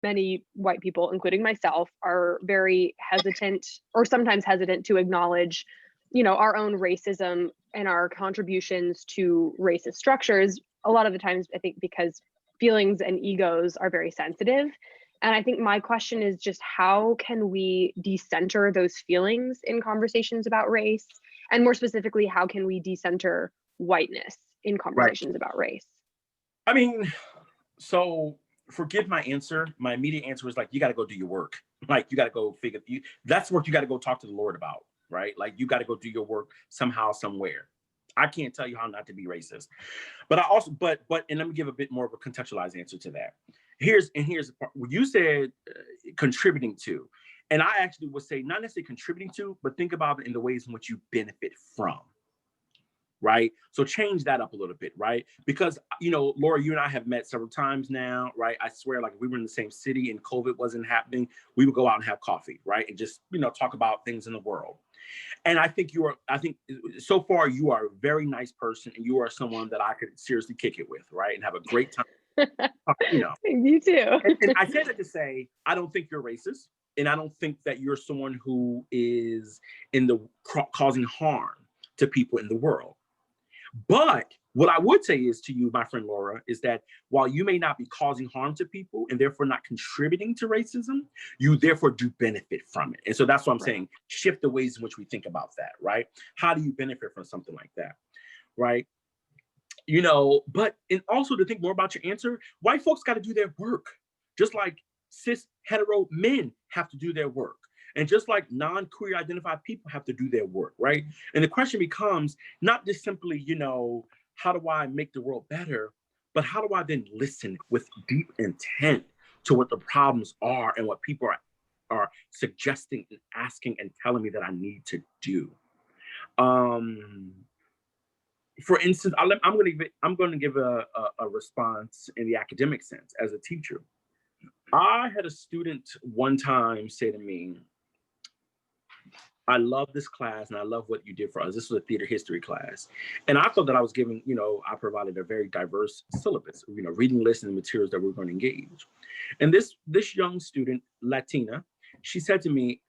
many white people, including myself, are very hesitant or sometimes hesitant to acknowledge, our own racism and our contributions to racist structures. A lot of the times, I think, because feelings and egos are very sensitive. And I think my question is just, how can we decenter those feelings in conversations about race? And more specifically, how can we decenter whiteness in conversations about race? I mean, so forgive my answer. My immediate answer was like, you got to go do your work. Like, you got to go figure, that's work you got to go talk to the Lord about, right? Like, you got to go do your work somehow, somewhere. I can't tell you how not to be racist. But I also, but, and let me give a bit more of a contextualized answer to that. Here's the part. You said contributing to, and I actually would say not necessarily contributing to, but think about it in the ways in which you benefit from. Right? So change that up a little bit, right? Because, Laura, you and I have met several times now, right? I swear, like, if we were in the same city and COVID wasn't happening, we would go out and have coffee, right? And just, talk about things in the world. And I think so far you are a very nice person, and you are someone that I could seriously kick it with, right? And have a great time. You too. And I say that to say, I don't think you're racist. And I don't think that you're someone who is causing harm to people in the world. But what I would say is to you, my friend Laura, is that while you may not be causing harm to people and therefore not contributing to racism, you therefore do benefit from it. And so that's what I'm saying. Shift the ways in which we think about that, right? How do you benefit from something like that, right? But and also to think more about your answer, white folks got to do their work, just like cis hetero men have to do their work. And just like non-queer identified people have to do their work, right? And the question becomes not just simply, how do I make the world better, but how do I then listen with deep intent to what the problems are and what people are suggesting and asking and telling me that I need to do. For instance, I'm going to give a response in the academic sense as a teacher. I had a student one time say to me, I love this class and I love what you did for us. This was a theater history class. And I thought that I was giving, I provided a very diverse syllabus, reading lists and materials that we were going to engage. And this young student, Latina, she said to me,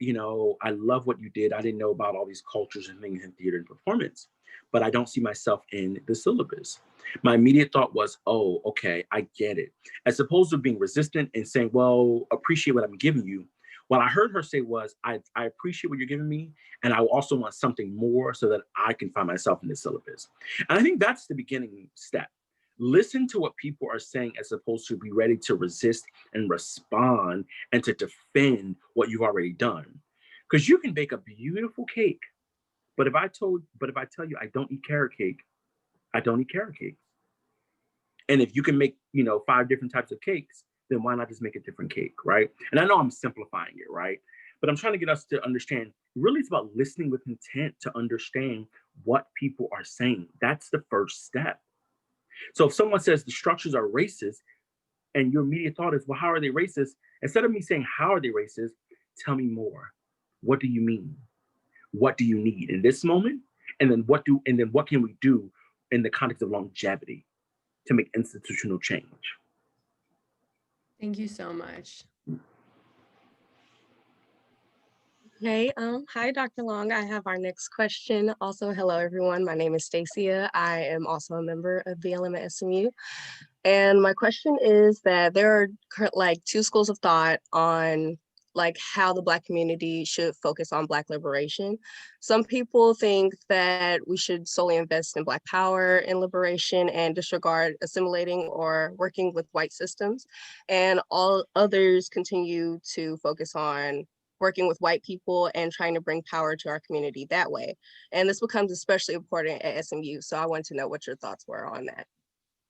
I love what you did. I didn't know about all these cultures and things in theater and performance, but I don't see myself in the syllabus. My immediate thought was, oh, okay, I get it. As opposed to being resistant and saying, well, appreciate what I'm giving you. What I heard her say was, I appreciate what you're giving me, and I also want something more so that I can find myself in the syllabus. And I think that's the beginning step. Listen to what people are saying as opposed to be ready to resist and respond and to defend what you've already done. Because you can bake a beautiful cake, but if I tell you I don't eat carrot cake, I don't eat carrot cake. And if you can make, 5 different types of cakes, then why not just make a different cake, right? And I know I'm simplifying it, right? But I'm trying to get us to understand, really it's about listening with intent to understand what people are saying. That's the first step. So if someone says the structures are racist, and your immediate thought is, well, how are they racist? Instead of me saying, how are they racist? Tell me more. What do you mean? What do you need in this moment? And then what can we do in the context of longevity to make institutional change? Thank you so much. Okay, hi, Dr. Long. I have our next question. Also, hello, everyone. My name is Stacia. I am also a member of BLM SMU. And my question is that there are 2 schools of thought on how the Black community should focus on Black liberation. Some people think that we should solely invest in Black power and liberation and disregard assimilating or working with white systems. And all others continue to focus on working with white people and trying to bring power to our community that way. And this becomes especially important at SMU. So I want to know what your thoughts were on that.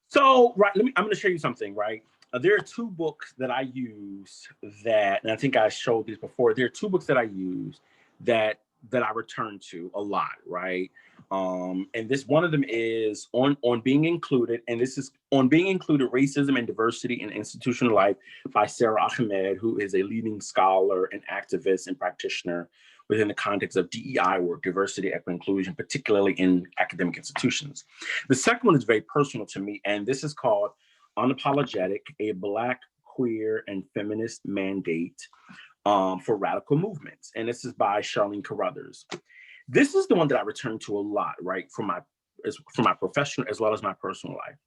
So, right, I'm going to show you something, right? There are 2 books that I use and I think I showed these before. There are 2 books that I use that I return to a lot, right? And this one of them is on being included, and this is on being included: Racism and Diversity in Institutional Life by Sarah Ahmed, who is a leading scholar and activist and practitioner within the context of DEI work, diversity, equity, inclusion, particularly in academic institutions. The second one is very personal to me, and this is called Unapologetic: A Black queer, and feminist mandate for radical movements. And this is by Charlene Carruthers. This is the one that I return to a lot, right, for my professional as well as my personal life.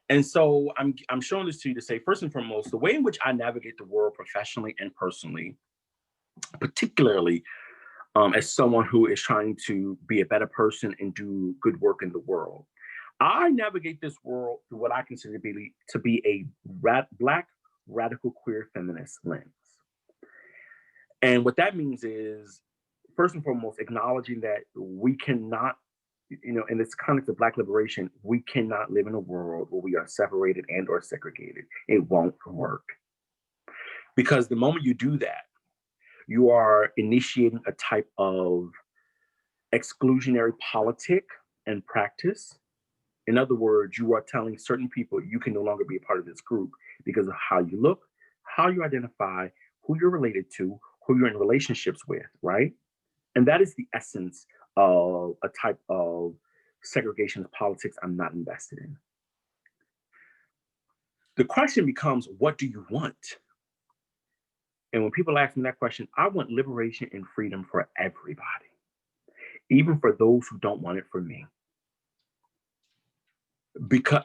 And so I'm showing this to you to say, first and foremost, the way in which I navigate the world professionally and personally, particularly as someone who is trying to be a better person and do good work in the world, I navigate this world through what I consider to be a Black radical queer feminist lens. And what that means is, first and foremost, acknowledging that we cannot, in this context of Black liberation, we cannot live in a world where we are separated and or segregated. It won't work. Because the moment you do that, you are initiating a type of exclusionary politic and practice. In other words, you are telling certain people you can no longer be a part of this group because of how you look, how you identify, who you're related to, who you're in relationships with, right? And that is the essence of a type of segregation of politics I'm not invested in. The question becomes, what do you want? And when people ask me that question, I want liberation and freedom for everybody, even for those who don't want it for me.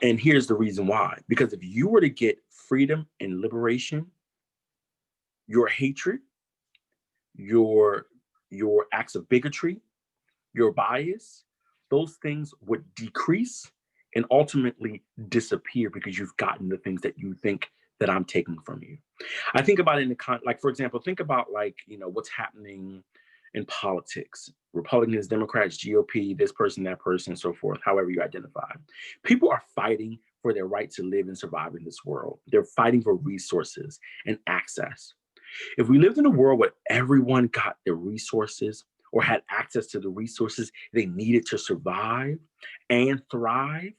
And here's the reason why. Because if you were to get freedom and liberation, your hatred, your acts of bigotry, your bias, those things would decrease and ultimately disappear because you've gotten the things that you think that I'm taking from you. I think about it like, for example, think about what's happening in politics, Republicans, Democrats, GOP, this person, that person, so forth, however you identify. People are fighting for their right to live and survive in this world. They're fighting for resources and access. If we lived in a world where everyone got their resources or had access to the resources they needed to survive and thrive,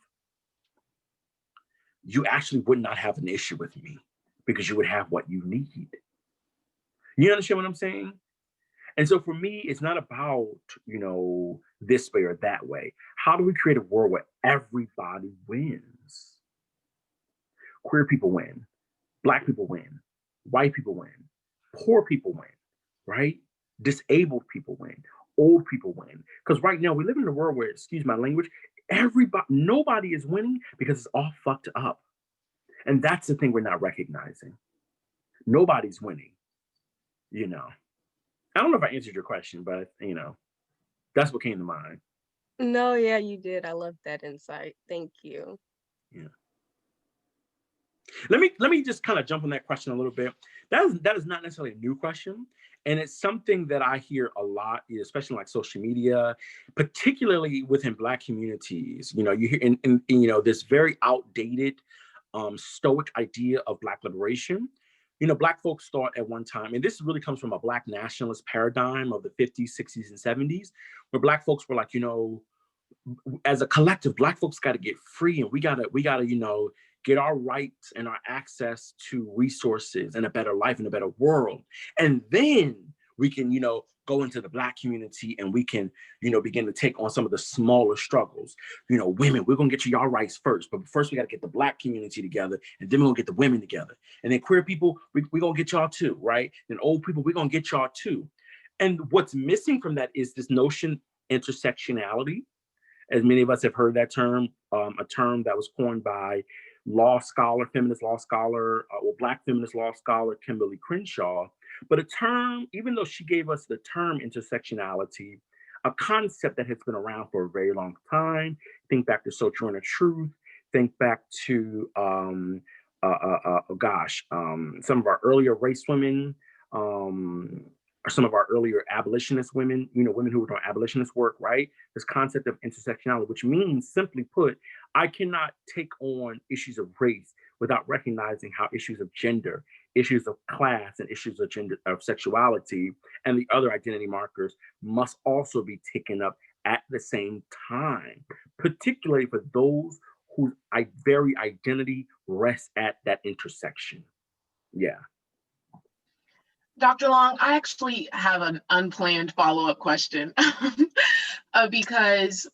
you actually would not have an issue with me because you would have what you need. You understand what I'm saying? And so for me, it's not about, this way or that way. How do we create a world where everybody wins? Queer people win, Black people win, white people win, poor people win, right? Disabled people win, old people win. Because right now we live in a world where, excuse my language, nobody is winning because it's all fucked up. And that's the thing we're not recognizing. Nobody's winning, I don't know if I answered your question, but that's what came to mind. No, yeah, you did. I love that insight. Thank you. Yeah. Let me just kind of jump on that question a little bit. That is not necessarily a new question. And it's something that I hear a lot, especially like social media, particularly within Black communities. You hear in this very outdated, stoic idea of Black liberation. Black folks thought at one time, and this really comes from a Black nationalist paradigm of the 50s, 60s, and 70s, where Black folks were like, as a collective, Black folks got to get free, and we gotta, get our rights and our access to resources and a better life and a better world. And then we can, go into the Black community and we can, begin to take on some of the smaller struggles. Women, we're going to get you y'all rights first, but first we got to get the Black community together, and then we're going to get the women together. And then queer people, we're going to get y'all too, right? And old people, we're going to get y'all too. And what's missing from that is this notion intersectionality. As many of us have heard that term, a term that was coined by feminist law scholar, or Black feminist law scholar, Kimberly Crenshaw. But a term, even though she gave us the term intersectionality, a concept that has been around for a very long time. Think back to Sojourner Truth. Think back to, some of our earlier race women, or some of our earlier abolitionist women, women who were doing abolitionist work, right? This concept of intersectionality, which means, simply put, I cannot take on issues of race without recognizing how issues of gender, issues of class, and issues of gender, of sexuality, and the other identity markers must also be taken up at the same time, particularly for those whose very identity rests at that intersection. Yeah. Dr. Long, I actually have an unplanned follow-up question because,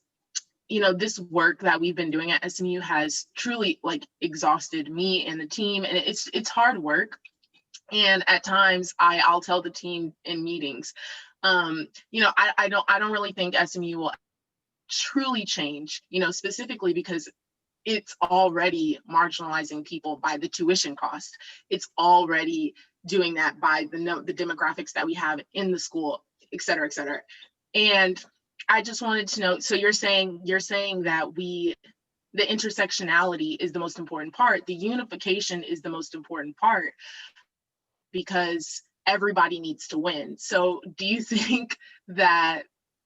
this work that we've been doing at SMU has truly like exhausted me and the team, and it's hard work. And at times I'll tell the team in meetings, I don't really think SMU will truly change, specifically because it's already marginalizing people by the tuition cost. It's already doing that by the demographics that we have in the school, et cetera, et cetera. And I just wanted to know, so you're saying that the intersectionality is the most important part, the unification is the most important part, because everybody needs to win. So do you think that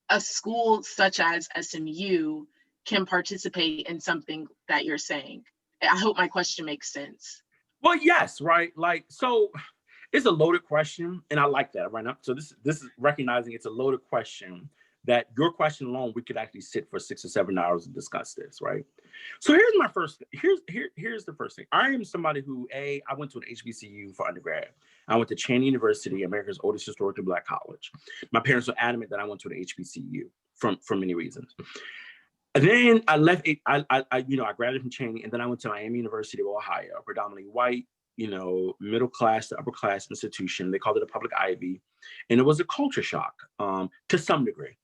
a school such as SMU can participate in something that you're saying? I hope my question makes sense. Well, yes, right. Like, so it's a loaded question, and I like that right now. So this is recognizing it's a loaded question, that your question alone, we could actually sit for 6 or 7 hours and discuss this, right? So here's the first thing. I am somebody who, I went to an HBCU for undergrad. I went to Cheney University, America's oldest historically Black college. My parents were adamant that I went to an HBCU for many reasons. And then I left, I graduated from Cheney, and then I went to Miami University of Ohio, a predominantly white, middle class to upper class institution. They called it a public Ivy. And it was a culture shock to some degree.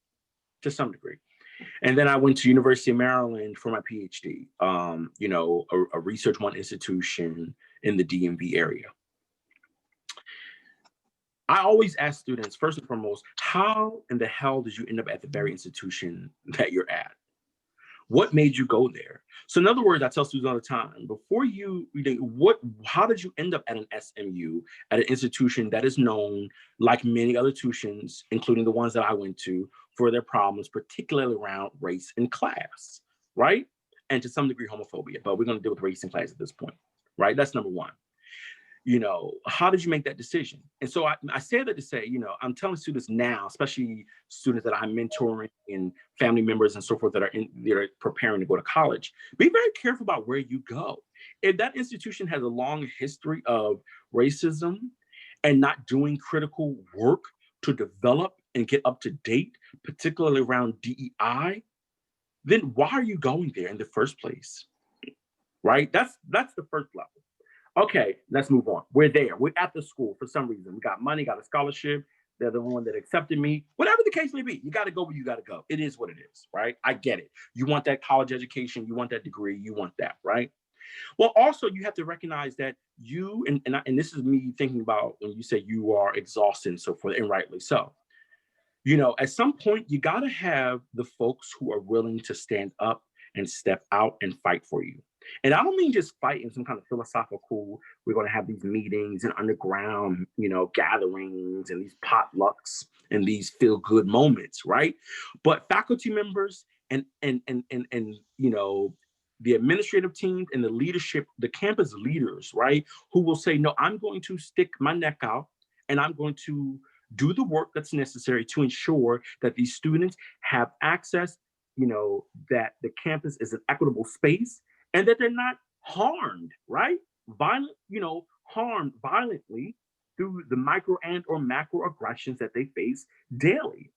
And then I went to University of Maryland for my PhD, a research one institution in the DMV area. I always ask students, first and foremost, how in the hell did you end up at the very institution that you're at? What made you go there? So in other words, I tell students all the time, before how did you end up at an SMU, at an institution that is known, like many other institutions, including the ones that I went to, for their problems, particularly around race and class, right? And to some degree, homophobia, but we're gonna deal with race and class at this point, right? That's number one. How did you make that decision? And so I say that to say, I'm telling students now, especially students that I'm mentoring and family members and so forth that are preparing to go to college, be very careful about where you go. If that institution has a long history of racism and not doing critical work to develop and get up to date, particularly around DEI, then why are you going there in the first place? Right? That's the first level. Okay, let's move on. We're there. We're at the school for some reason. We got money, got a scholarship. They're the one that accepted me. Whatever the case may be, you got to go where you got to go. It is what it is, right? I get it. You want that college education. You want that degree. You want that, right? Well, also, you have to recognize that you, and this is me thinking about when you say you are exhausted and so forth, and rightly so. At some point, you got to have the folks who are willing to stand up and step out and fight for you. And I don't mean just fight in some kind of philosophical, we're going to have these meetings and underground, gatherings and these potlucks and these feel good moments, right? But faculty members and the administrative teams and the leadership, the campus leaders, right? Who will say, no, I'm going to stick my neck out and I'm going to do the work that's necessary to ensure that these students have access, that the campus is an equitable space, and that they're not harmed, right? Harmed violently through the micro and or macro aggressions that they face daily.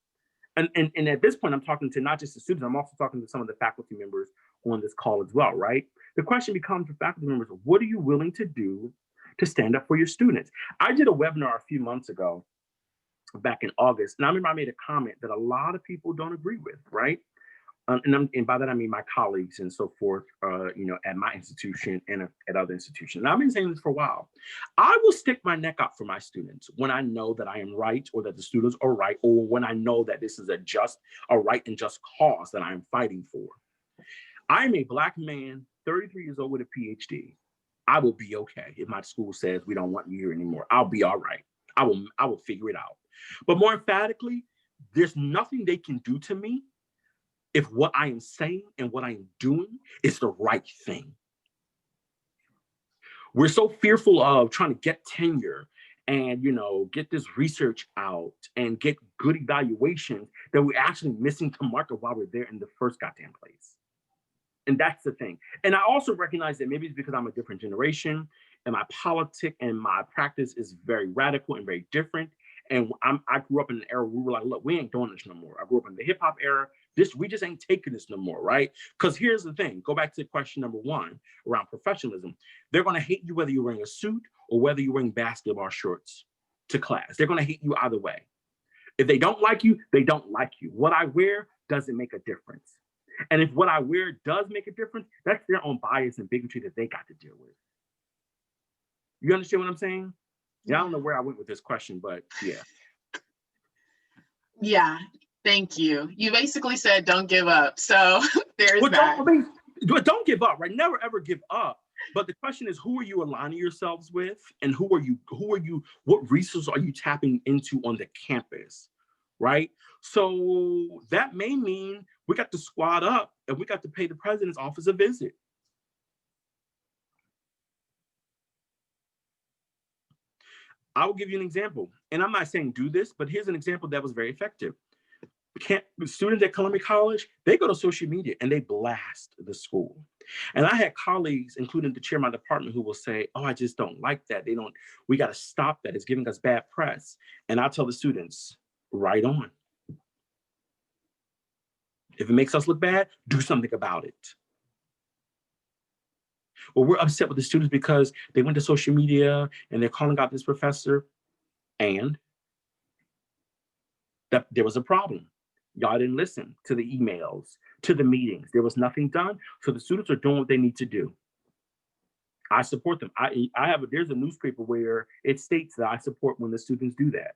And at this point, I'm talking to not just the students, I'm also talking to some of the faculty members on this call as well, right? The question becomes for faculty members, what are you willing to do to stand up for your students? I did a webinar a few months ago, back in August, and I remember I made a comment that a lot of people don't agree with, right? And by that, I mean my colleagues and so forth, at my institution and at other institutions. And I've been saying this for a while. I will stick my neck out for my students when I know that I am right, or that the students are right, or when I know that this is a right and just cause that I'm fighting for. I'm a Black man, 33 years old with a PhD. I will be okay if my school says we don't want you here anymore. I'll be all right. I will figure it out. But more emphatically, there's nothing they can do to me if what I am saying and what I am doing is the right thing. We're so fearful of trying to get tenure and get this research out and get good evaluations that we're actually missing the mark of why we're there in the first goddamn place. And that's the thing. And I also recognize that maybe it's because I'm a different generation and my politic and my practice is very radical and very different. And I grew up in an era where we were like, look, we ain't doing this no more. I grew up in the hip hop era. We just ain't taking this no more, right? Because here's the thing, go back to question number 1 around professionalism. They're gonna hate you whether you're wearing a suit or whether you're wearing basketball shorts to class. They're gonna hate you either way. If they don't like you, they don't like you. What I wear doesn't make a difference. And if what I wear does make a difference, that's their own bias and bigotry that they got to deal with. You understand what I'm saying? Yeah, I don't know where I went with this question, but yeah. Yeah, thank you. You basically said don't give up. So there's that. Don't give up, right? Never ever give up. But the question is, who are you aligning yourselves with, and what resources are you tapping into on the campus, right? So that may mean we got to squad up and we got to pay the president's office a visit. I will give you an example, and I'm not saying do this, but here's an example that was very effective. Students at Columbia College, they go to social media and they blast the school. And I had colleagues, including the chair of my department, who will say, oh, I just don't like that. We got to stop that. It's giving us bad press. And I'll tell the students, right on. If it makes us look bad, do something about it. Well, we're upset with the students because they went to social media and they're calling out this professor, and that there was a problem. Y'all didn't listen to the emails, to the meetings. There was nothing done. So the students are doing what they need to do. I support them. There's a newspaper where it states that I support when the students do that.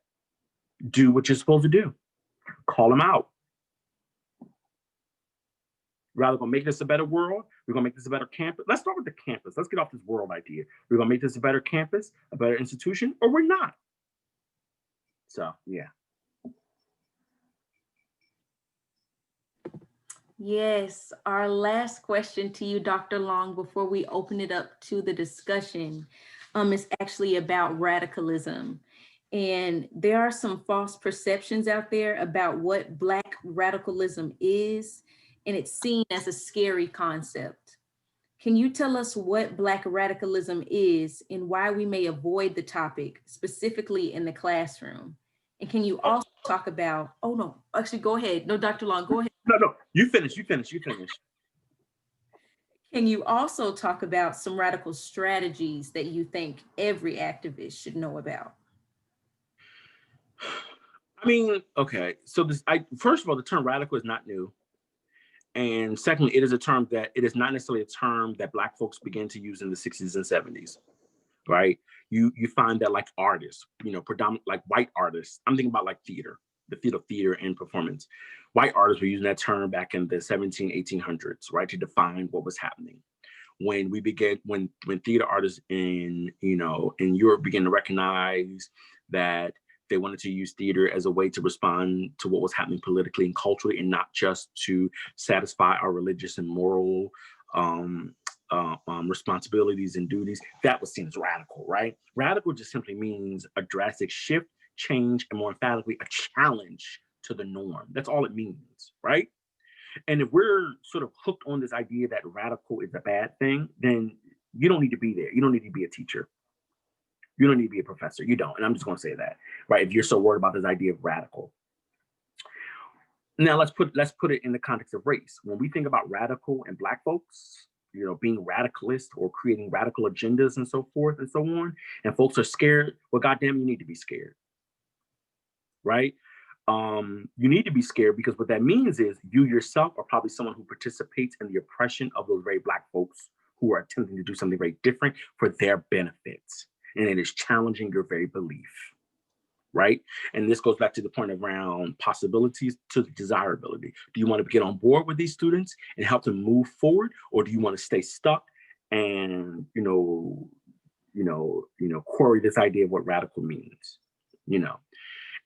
Do what you're supposed to do. Call them out. Rather gonna make this a better world. We're gonna make this a better campus. Let's start with the campus. Let's get off this world idea. We're gonna make this a better campus, a better institution, or we're not. So yeah. Yes, our last question to you, Dr. Long, before we open it up to the discussion, is actually about radicalism. And there are some false perceptions out there about what Black radicalism is, and it's seen as a scary concept. Can you tell us what Black radicalism is and why we may avoid the topic, specifically in the classroom? And can you also talk about, oh no, actually go ahead. No, Dr. Long, go ahead. No, you finish. Can you also talk about some radical strategies that you think every activist should know about? I mean, okay, so first of all, the term radical is not new. And secondly, it is not necessarily a term that Black folks began to use in the 60s and 70s, right? You find that like artists, predominantly like white artists, I'm thinking about like theater, the field of theater and performance. White artists were using that term back in the 1800s, right, to define what was happening. When theater artists in Europe began to recognize that they wanted to use theater as a way to respond to what was happening politically and culturally, and not just to satisfy our religious and moral responsibilities and duties, that was seen as radical, right? Radical just simply means a drastic shift, change, and more emphatically, a challenge to the norm. That's all it means, right? And if we're sort of hooked on this idea that radical is a bad thing, then you don't need to be there. You don't need to be a teacher. You don't need to be a professor. You don't. And I'm just going to say that, right? If you're so worried about this idea of radical. Now let's put it in the context of race. When we think about radical and Black folks, being radicalist or creating radical agendas and so forth and so on, and folks are scared, well, goddamn, you need to be scared, right? You need to be scared because what that means is you yourself are probably someone who participates in the oppression of those very Black folks who are attempting to do something very different for their benefits. And it is challenging your very belief, right? And this goes back to the point around possibilities to desirability. Do you want to get on board with these students and help them move forward, or do you want to stay stuck and query this idea of what radical means?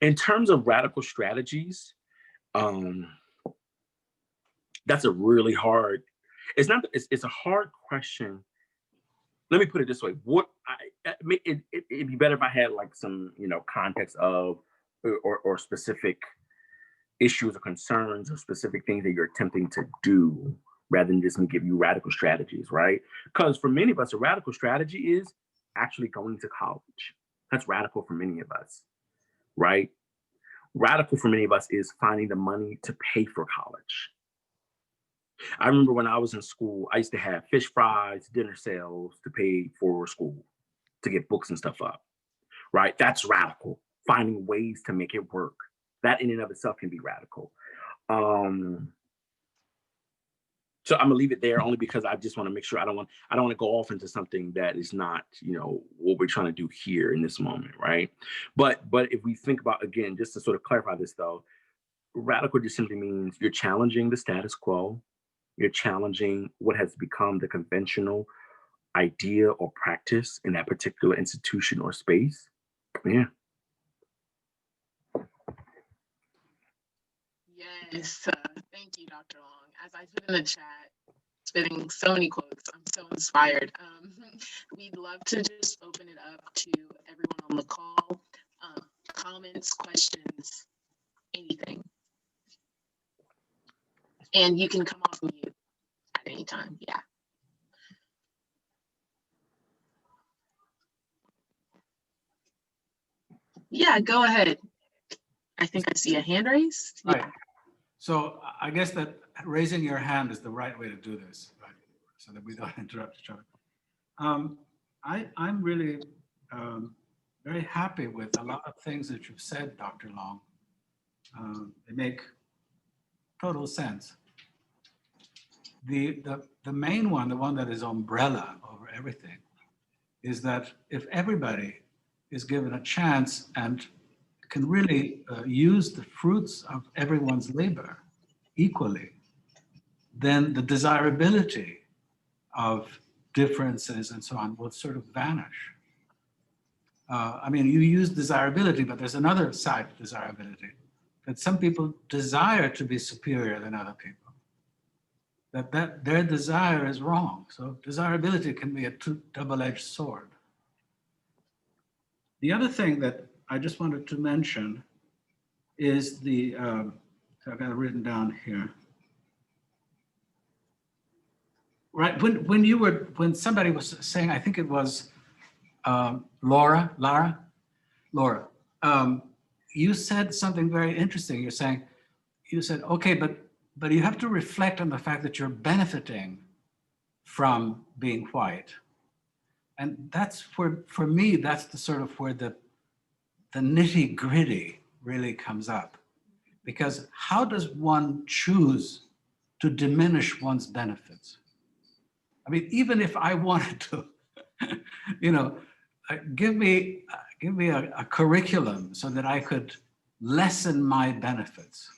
In terms of radical strategies, that's a really hard. It's a hard question. Let me put it this way: it'd be better if I had like some context of or specific issues or concerns or specific things that you're attempting to do, rather than just me give you radical strategies, right? Because for many of us, a radical strategy is actually going to college. That's radical for many of us, right? Radical for many of us is finding the money to pay for college. I remember when I was in school, I used to have fish fries, dinner sales to pay for school, to get books and stuff up, right? That's radical, finding ways to make it work. That in and of itself can be radical. So I'm gonna leave it there only because I just want to make sure I don't want to go off into something that is not, what we're trying to do here in this moment, right? But if we think about, again, just to sort of clarify this though, radical just simply means you're challenging the status quo, you're challenging what has become the conventional idea or practice in that particular institution or space. Yeah. Yes, thank you, Dr. Long. As I put in the chat, spitting so many quotes, I'm so inspired. We'd love to just open it up to everyone on the call. Comments, questions, anything. And you can come off mute at any time, yeah. Yeah, go ahead. I think I see a hand raised. Right. Yeah. So I guess that raising your hand is the right way to do this, right? So that we don't interrupt each other. I'm really very happy with a lot of things that you've said, Dr. Long. They make total sense. The main one, the one that is umbrella over everything, is that if everybody is given a chance and can really use the fruits of everyone's labor equally, then the desirability of differences and so on will sort of vanish. I mean, you use desirability, but there's another side of desirability, that some people desire to be superior than other people. That their desire is wrong. So desirability can be a double-edged sword. The other thing that I just wanted to mention is the, I've got it written down here. Right, when somebody was saying, I think it was Laura, you said something very interesting. You said, okay, but you have to reflect on the fact that you're benefiting from being white. And that's for me, that's the sort of where the nitty gritty really comes up. Because how does one choose to diminish one's benefits? I mean, even if I wanted to, give me a curriculum so that I could lessen my benefits.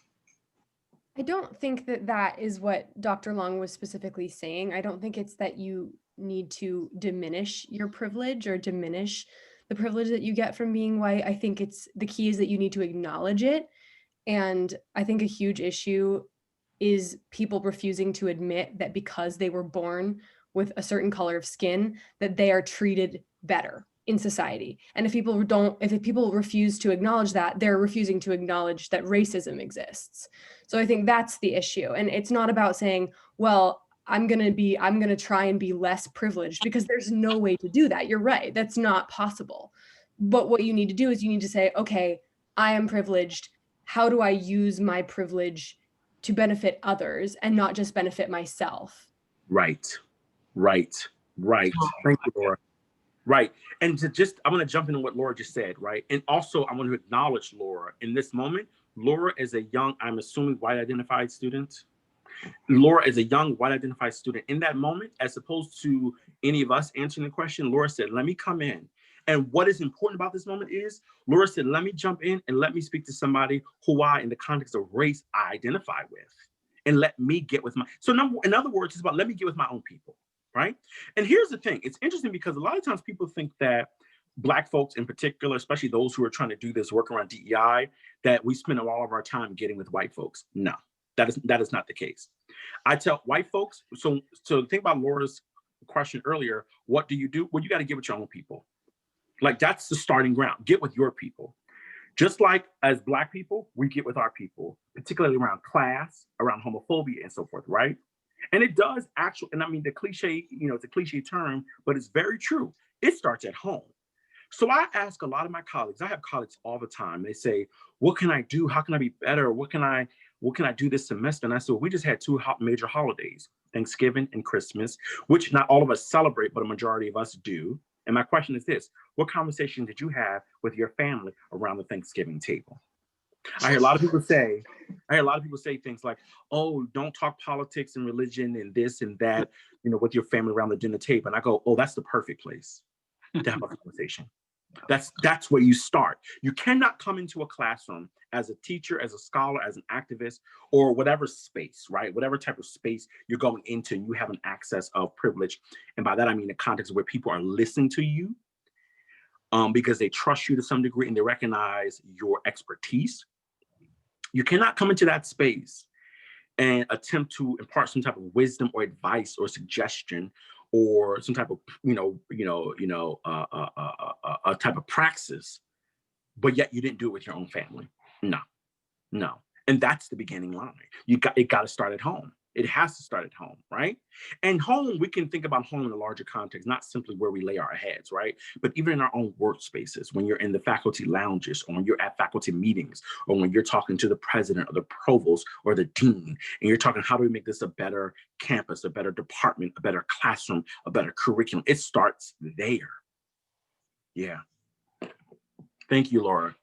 I don't think that is what Dr. Long was specifically saying. I don't think it's that you need to diminish your privilege or diminish the privilege that you get from being white. I think the key is that you need to acknowledge it. And I think a huge issue is people refusing to admit that because they were born with a certain color of skin, that they are treated better in society. And if people refuse to acknowledge that, they're refusing to acknowledge that racism exists. So I think that's the issue. And it's not about saying, well, I'm going to try and be less privileged, because there's no way to do that. You're right. That's not possible. But what you need to do is you need to say, okay, I am privileged. How do I use my privilege to benefit others and not just benefit myself? Right. Thank you, Laura. Right. And I'm going to jump into what Laura just said, right? And also I want to acknowledge Laura in this moment. Laura is a young, I'm assuming, white identified student. Laura is a young white identified student in that moment, as opposed to any of us answering the question. Laura said, let me come in. And what is important about this moment is Laura said, let me jump in and let me speak to somebody who in the context of race, I identify with, and let me get with in other words, it's about let me get with my own people, right? And here's the thing. It's interesting because a lot of times people think that Black folks in particular, especially those who are trying to do this work around DEI, that we spend all of our time getting with white folks. No, that is not the case. I tell white folks, so think about Laura's question earlier, what do? Well, you got to get with your own people. Like, that's the starting ground. Get with your people. Just like as Black people, we get with our people, particularly around class, around homophobia and so forth, right? And it does actually, and I mean, the cliche, it's a cliche term, but it's very true. It starts at home. So I ask a lot of my colleagues, I have colleagues all the time. They say, what can I do? How can I be better? What can I do this semester? And I said, well, we just had two major holidays, Thanksgiving and Christmas, which not all of us celebrate, but a majority of us do. And my question is this: what conversation did you have with your family around the Thanksgiving table? I hear a lot of people say things like, oh, don't talk politics and religion and this and that, with your family around the dinner table. And I go, oh, that's the perfect place to have a conversation. That's where you start. You cannot come into a classroom as a teacher, as a scholar, as an activist, or whatever space, right? Whatever type of space you're going into, you have an access of privilege. And by that, I mean the context where people are listening to you because they trust you to some degree and they recognize your expertise. You cannot come into that space and attempt to impart some type of wisdom or advice or suggestion or some type of, a type of praxis, but yet you didn't do it with your own family. No. And that's the beginning line. It got to start at home. It has to start at home, right? And home, we can think about home in a larger context, not simply where we lay our heads, right? But even in our own workspaces, when you're in the faculty lounges, or when you're at faculty meetings, or when you're talking to the president or the provost or the dean, and you're talking, how do we make this a better campus, a better department, a better classroom, a better curriculum? It starts there. Yeah. Thank you, Laura.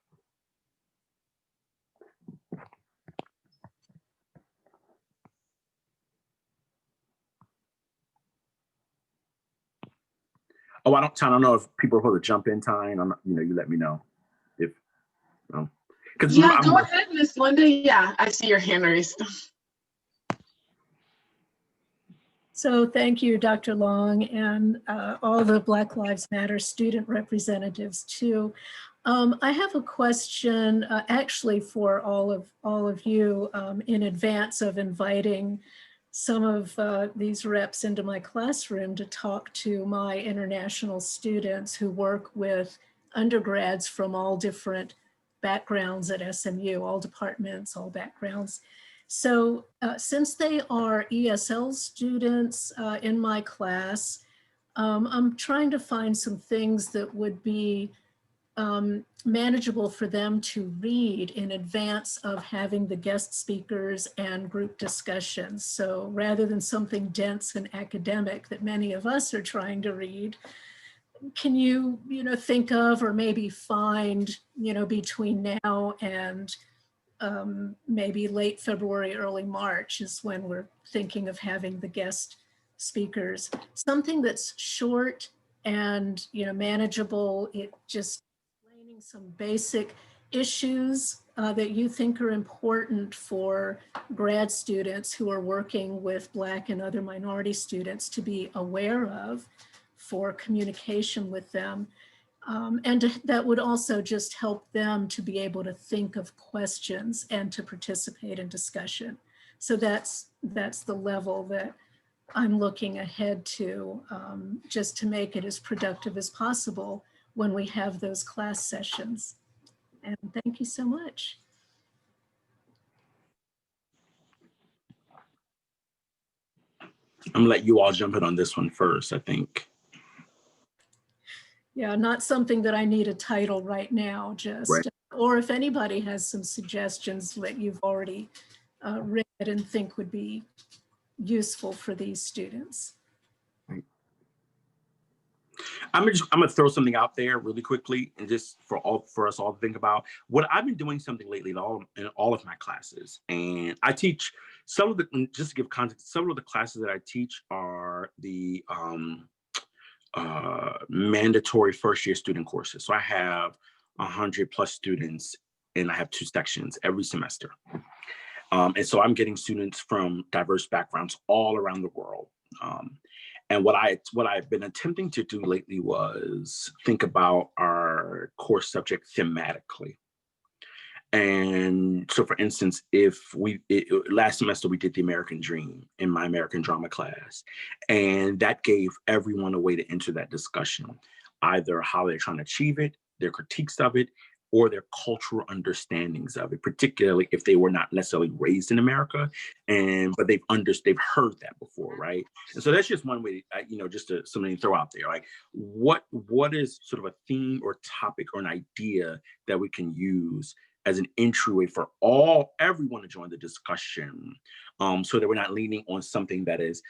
Oh, I don't know if people are supposed to jump in time. You let me know if. Yeah, go ahead, Miss Linda. Yeah, I see your hand raised. So thank you, Dr. Long, and all the Black Lives Matter student representatives too. I have a question actually for all of you in advance of inviting some of these reps into my classroom to talk to my international students who work with undergrads from all different backgrounds at SMU, all departments, all backgrounds. So since they are ESL students in my class, I'm trying to find some things that would be manageable for them to read in advance of having the guest speakers and group discussions. So rather than something dense and academic that many of us are trying to read, can you, think of or maybe find, between now and maybe late February, early March is when we're thinking of having the guest speakers, something that's short and, manageable. It just explaining some basic issues that you think are important for grad students who are working with Black and other minority students to be aware of for communication with them. And that would also just help them to be able to think of questions and to participate in discussion. So that's the level that I'm looking ahead to, just to make it as productive as possible when we have those class sessions. And thank you so much. I'm gonna let you all jump in on this one first, I think. Yeah, not something that I need a title right now, just, right. Or if anybody has some suggestions that you've already read and think would be useful for these students. Right. I'm gonna throw something out there really quickly, and just for us all to think about. What I've been doing something lately in all of my classes, and I teach some of the, just to give context, some of the classes that I teach are the mandatory first year student courses. So I have 100+ students, and I have 2 sections every semester. And so I'm getting students from diverse backgrounds all around the world. And what I've been attempting to do lately was think about our course subject thematically. And so, for instance, last semester we did the American Dream in my American drama class, and that gave everyone a way to enter that discussion, either how they're trying to achieve it, their critiques of it, or their cultural understandings of it, particularly if they were not necessarily raised in America, but they've heard that before, right? And so that's just one way, just to something to throw out there, like what is sort of a theme or topic or an idea that we can use as an entryway for everyone to join the discussion, so that we're not leaning on something that is,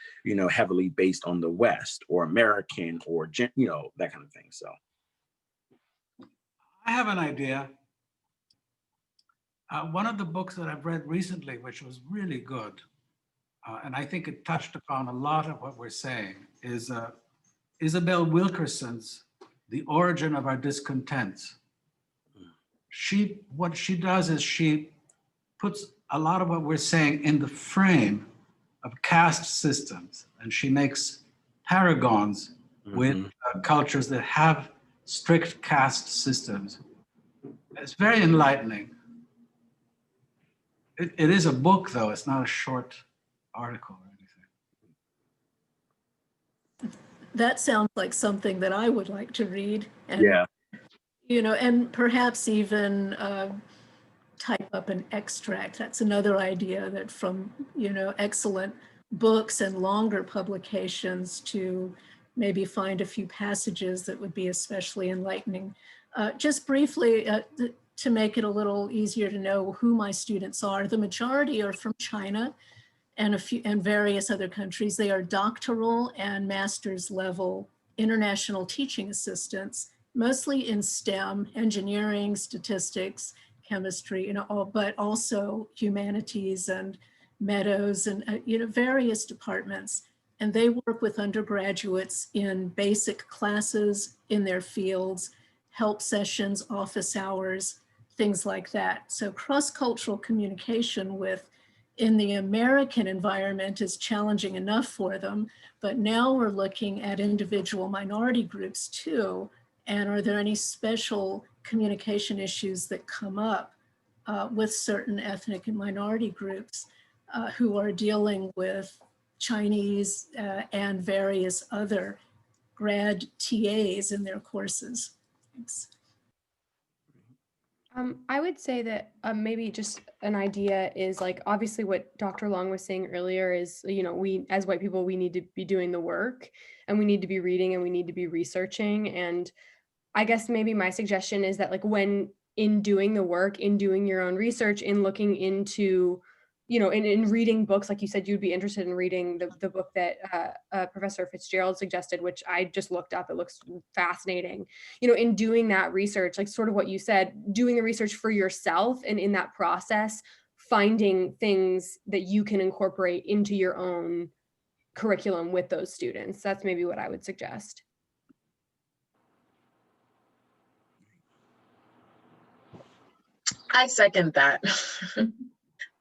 heavily based on the West or American or, that kind of thing. So I have an idea. One of the books that I've read recently, which was really good, and I think it touched upon a lot of what we're saying, is Isabel Wilkerson's The Origin of Our Discontents. What she does is she puts a lot of what we're saying in the frame of caste systems, and she makes paragons with cultures that have strict caste systems. It's very enlightening. It is a book, though. It's not a short article or anything. That sounds like something that I would like to read. And, yeah. And perhaps even type up an extract. That's another idea, that from, excellent books and longer publications to maybe find a few passages that would be especially enlightening. Just briefly, to make it a little easier to know who my students are, the majority are from China and various other countries. They are doctoral and master's level international teaching assistants, mostly in STEM, engineering, statistics, chemistry, but also humanities and meadows and, various departments. And they work with undergraduates in basic classes in their fields, help sessions, office hours, things like that. So cross-cultural communication in the American environment is challenging enough for them, but now we're looking at individual minority groups too. And are there any special communication issues that come up with certain ethnic and minority groups who are dealing with Chinese and various other grad TAs in their courses? Thanks. I would say that maybe just an idea is, like, obviously what Dr. Long was saying earlier is, we as white people, we need to be doing the work, and we need to be reading, and we need to be researching. And I guess maybe my suggestion is that, like, when in doing the work, in doing your own research, in looking into, in reading books, like you said, you'd be interested in reading the book that Professor Fitzgerald suggested, which I just looked up. It looks fascinating. In doing that research, like sort of what you said, doing the research for yourself, and in that process, finding things that you can incorporate into your own curriculum with those students. That's maybe what I would suggest. I second that.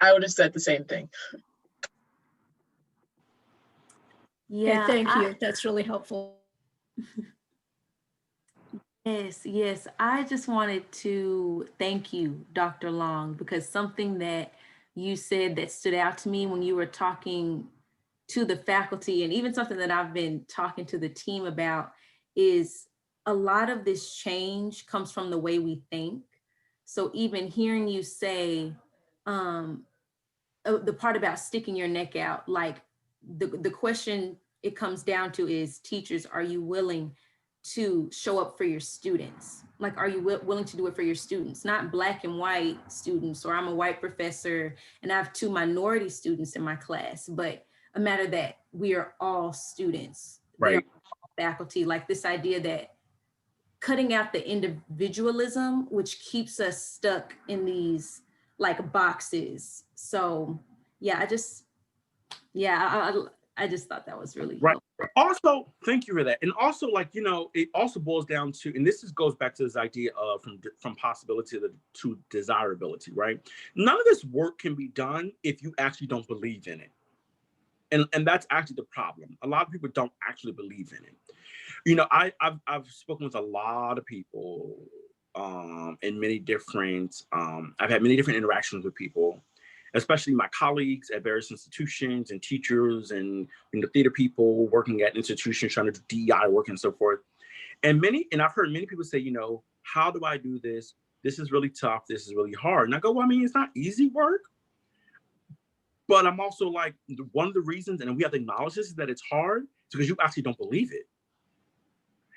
I would have said the same thing. Yeah, okay, thank you. That's really helpful. Yes. I just wanted to thank you, Dr. Long, because something that you said that stood out to me when you were talking to the faculty, and even something that I've been talking to the team about, is a lot of this change comes from the way we think. So even hearing you say, the part about sticking your neck out, like the question it comes down to is, teachers, are you willing to show up for your students? Like, are you willing to do it for your students? Not black and white students, or I'm a white professor and I have 2 minority students in my class, but a matter that we are all students, right? We are all faculty. Like this idea that cutting out the individualism, which keeps us stuck in these like boxes. So yeah, I just thought that was really right. helpful. Also, thank you for that. And also, like, it also boils down to, and this goes back to this idea of from possibility to desirability, right? None of this work can be done if you actually don't believe in it. And that's actually the problem. A lot of people don't actually believe in it. I've spoken with a lot of people in many different, I've had many different interactions with people, especially my colleagues at various institutions and teachers and theater people working at institutions trying to do DEI work and so forth. And I've heard many people say, how do I do this? this is really tough. This is really hard. And I go, well, I mean, it's not easy work. But I'm also like, one of the reasons, and we have to acknowledge this, is that it's hard because you actually don't believe it.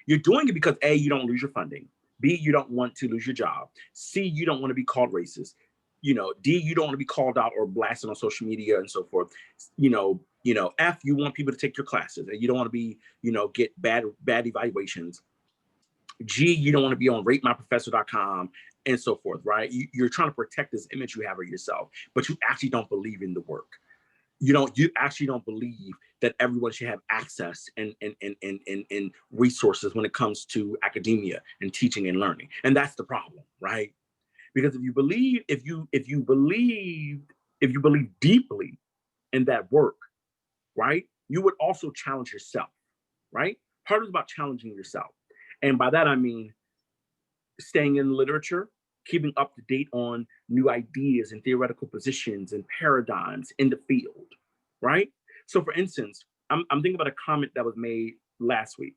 You're doing it because A, you don't lose your funding. B, you don't want to lose your job. C, you don't want to be called racist. D, you don't want to be called out or blasted on social media and so forth. F, you want people to take your classes and you don't want to be, get bad evaluations. G, you don't want to be on ratemyprofessor.com and so forth, right? You're trying to protect this image you have of yourself, but you actually don't believe in the work. You actually don't believe that everyone should have access and resources when it comes to academia and teaching and learning. And that's the problem, right? Because if you believe deeply in that work, right, you would also challenge yourself, right? Part of it is about challenging yourself. And by that, I mean staying in literature, keeping up to date on new ideas and theoretical positions and paradigms in the field, right? So for instance, I'm thinking about a comment that was made last week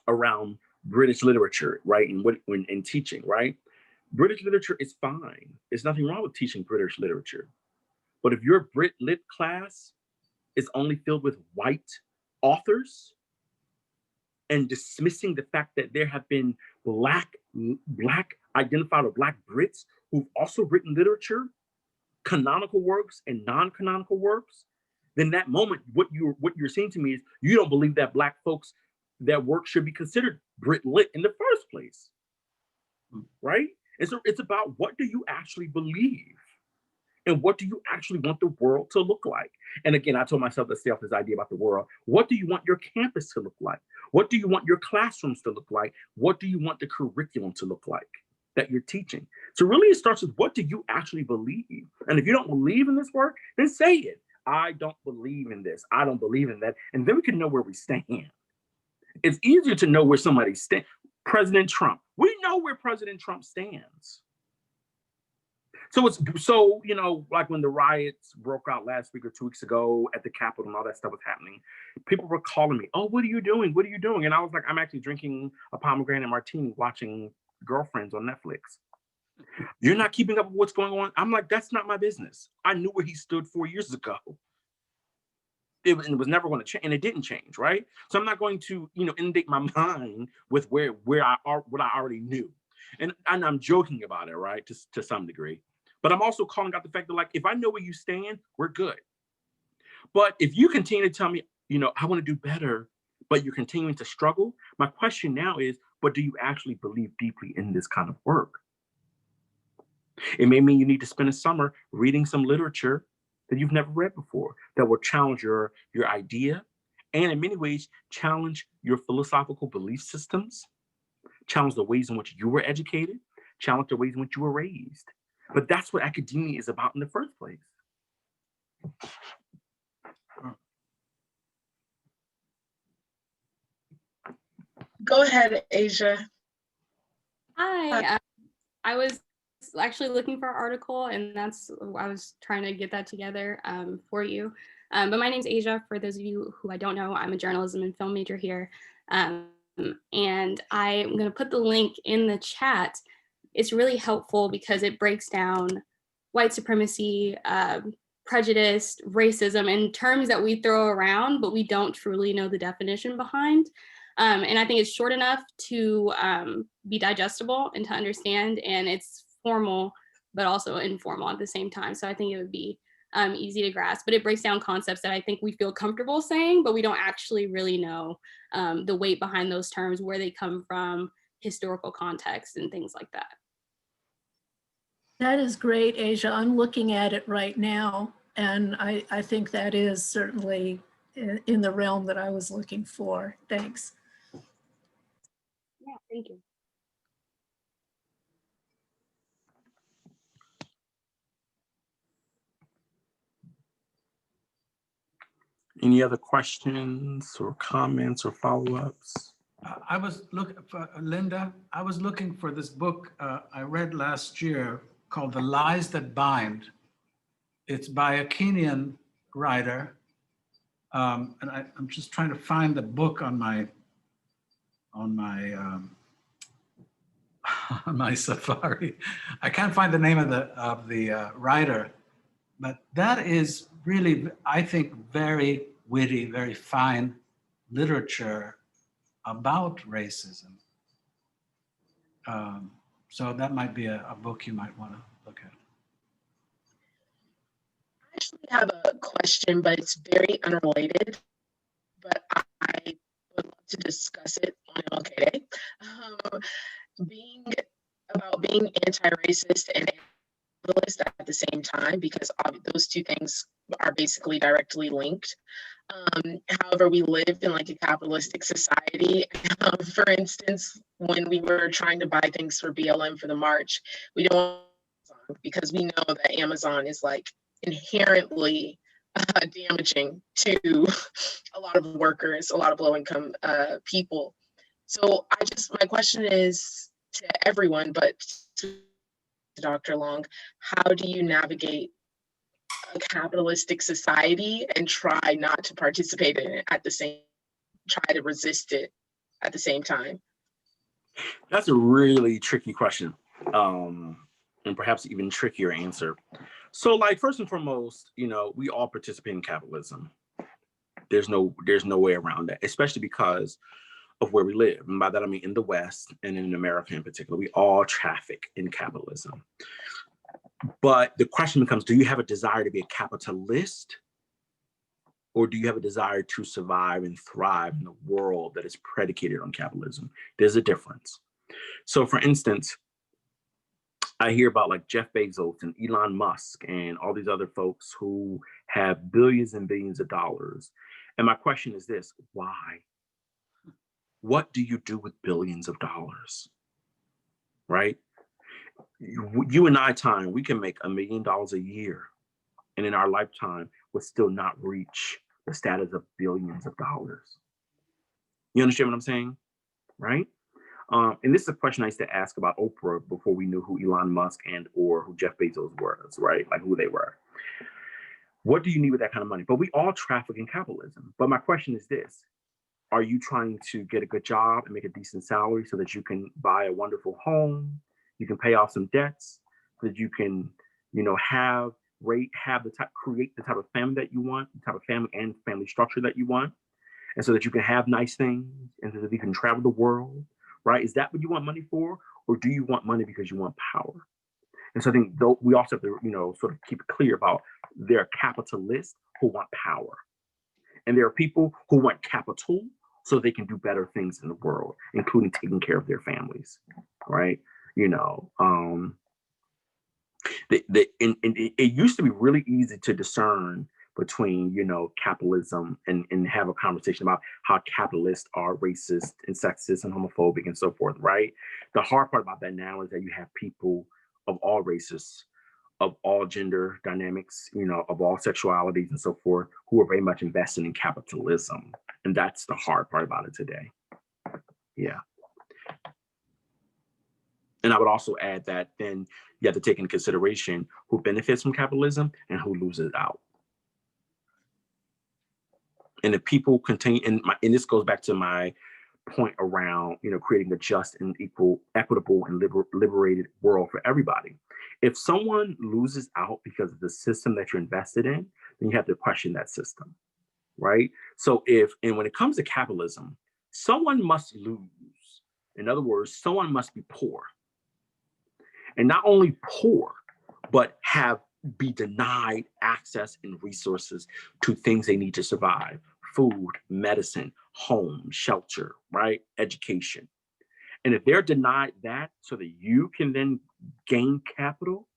around British literature, right? And in teaching, right? British literature is fine. There's nothing wrong with teaching British literature. But if your Brit Lit class is only filled with white authors and dismissing the fact that there have been black identified or black Brits who've also written literature, canonical works and non-canonical works, then that moment, what you're saying to me is you don't believe that black folks, that work should be considered Brit Lit in the first place, right? And so it's about, what do you actually believe? And what do you actually want the world to look like? And again, I told myself to stay off this idea about the world. What do you want your campus to look like? What do you want your classrooms to look like? What do you want the curriculum to look like that you're teaching? So really it starts with, what do you actually believe? And if you don't believe in this work, then say it. I don't believe in this. I don't believe in that. And then we can know where we stand. It's easier to know where somebody stands. President Trump, we know where President Trump stands. So like when the riots broke out last week or 2 weeks ago at the Capitol and all that stuff was happening, people were calling me, oh, what are you doing? What are you doing? And I was like, I'm actually drinking a pomegranate martini, watching Girlfriends on Netflix. You're not keeping up with what's going on? I'm like, that's not my business. I knew where he stood 4 years ago. It was never going to change, and it didn't change, right? So I'm not going to, inundate my mind with what I already knew. And I'm joking about it, right, to some degree. But I'm also calling out the fact that, like, if I know where you stand, we're good. But if you continue to tell me, I want to do better, but you're continuing to struggle, my question now is, but do you actually believe deeply in this kind of work? It may mean you need to spend a summer reading some literature that you've never read before, that will challenge your idea, and in many ways, challenge your philosophical belief systems, challenge the ways in which you were educated, challenge the ways in which you were raised. But that's what academia is about in the first place. Go ahead, Asia. Hi, I was actually looking for an article, and I was trying to get that together for you. But my name's Asia. For those of you who I don't know, I'm a journalism and film major here. And I'm going to put the link in the chat. It's really helpful because it breaks down white supremacy, prejudice, racism, and terms that we throw around, but we don't truly know the definition behind. And I think it's short enough to be digestible and to understand, and it's formal, but also informal at the same time. So I think it would be easy to grasp, but it breaks down concepts that I think we feel comfortable saying, but we don't actually really know the weight behind those terms, where they come from, historical context, and things like that. That is great, Asia. I'm looking at it right now, and I think that is certainly in the realm that I was looking for. Thanks. Yeah, thank you. Any other questions or comments or follow-ups? I was looking for Linda. I was looking for this book I read last year called The Lies That Bind. It's by a Kenyan writer. And I'm just trying to find the book on my on my safari. I can't find the name of the writer, but that is really, I think, very witty, very fine literature about racism. So that might be a book you might want to look at. I actually have a question, but it's very unrelated. But I would love to discuss it on MLK Day. Being anti-racist and capitalist at the same time, because those two things are basically directly linked. However, we live in like a capitalistic society. For instance, when we were trying to buy things for BLM for the march, we don't want Amazon because we know that Amazon is like inherently damaging to a lot of workers, a lot of low-income people. So my question is to everyone, but to Dr. Long, how do you navigate a capitalistic society and try not to participate in it try to resist it at the same time? That's a really tricky question, and perhaps even trickier answer. So, like, first and foremost, we all participate in capitalism. There's no way around that, especially because of where we live. And by that, I mean in the West and in America in particular, we all traffic in capitalism. But the question becomes, do you have a desire to be a capitalist? Or do you have a desire to survive and thrive in a world that is predicated on capitalism? There's a difference. So for instance, I hear about like Jeff Bezos and Elon Musk and all these other folks who have billions and billions of dollars. And my question is this: why? What do you do with billions of dollars? Right? You and I, we can make $1 million a year, and in our lifetime would still not reach the status of billions of dollars. You understand what I'm saying? Right? And this is a question I used to ask about Oprah before we knew who Elon Musk or who Jeff Bezos was, right? Like who they were. What do you need with that kind of money? But we all traffic in capitalism. But my question is this: are you trying to get a good job and make a decent salary so that you can buy a wonderful home, you can pay off some debts, so that you can, create the type of family that you want, the type of family and family structure that you want, and so that you can have nice things, and so that you can travel the world, right? Is that what you want money for? Or do you want money because you want power? And so I think we also have to, sort of keep it clear about there are capitalists who want power. And there are people who want capital so they can do better things in the world, including taking care of their families, right? It used to be really easy to discern between, capitalism and have a conversation about how capitalists are racist and sexist and homophobic and so forth, right? The hard part about that now is that you have people of all races, of all gender dynamics, of all sexualities and so forth, who are very much invested in capitalism. And that's the hard part about it today. Yeah. And I would also add that then you have to take into consideration who benefits from capitalism and who loses out. And if people continue, and this goes back to my point around, creating a just and equitable and liberated world for everybody. If someone loses out because of the system that you're invested in, then you have to question that system, right? So when it comes to capitalism, someone must lose. In other words, someone must be poor. And not only poor, but be denied access and resources to things they need to survive: food, medicine, home, shelter, right? Education. And if they're denied that so that you can then gain capital,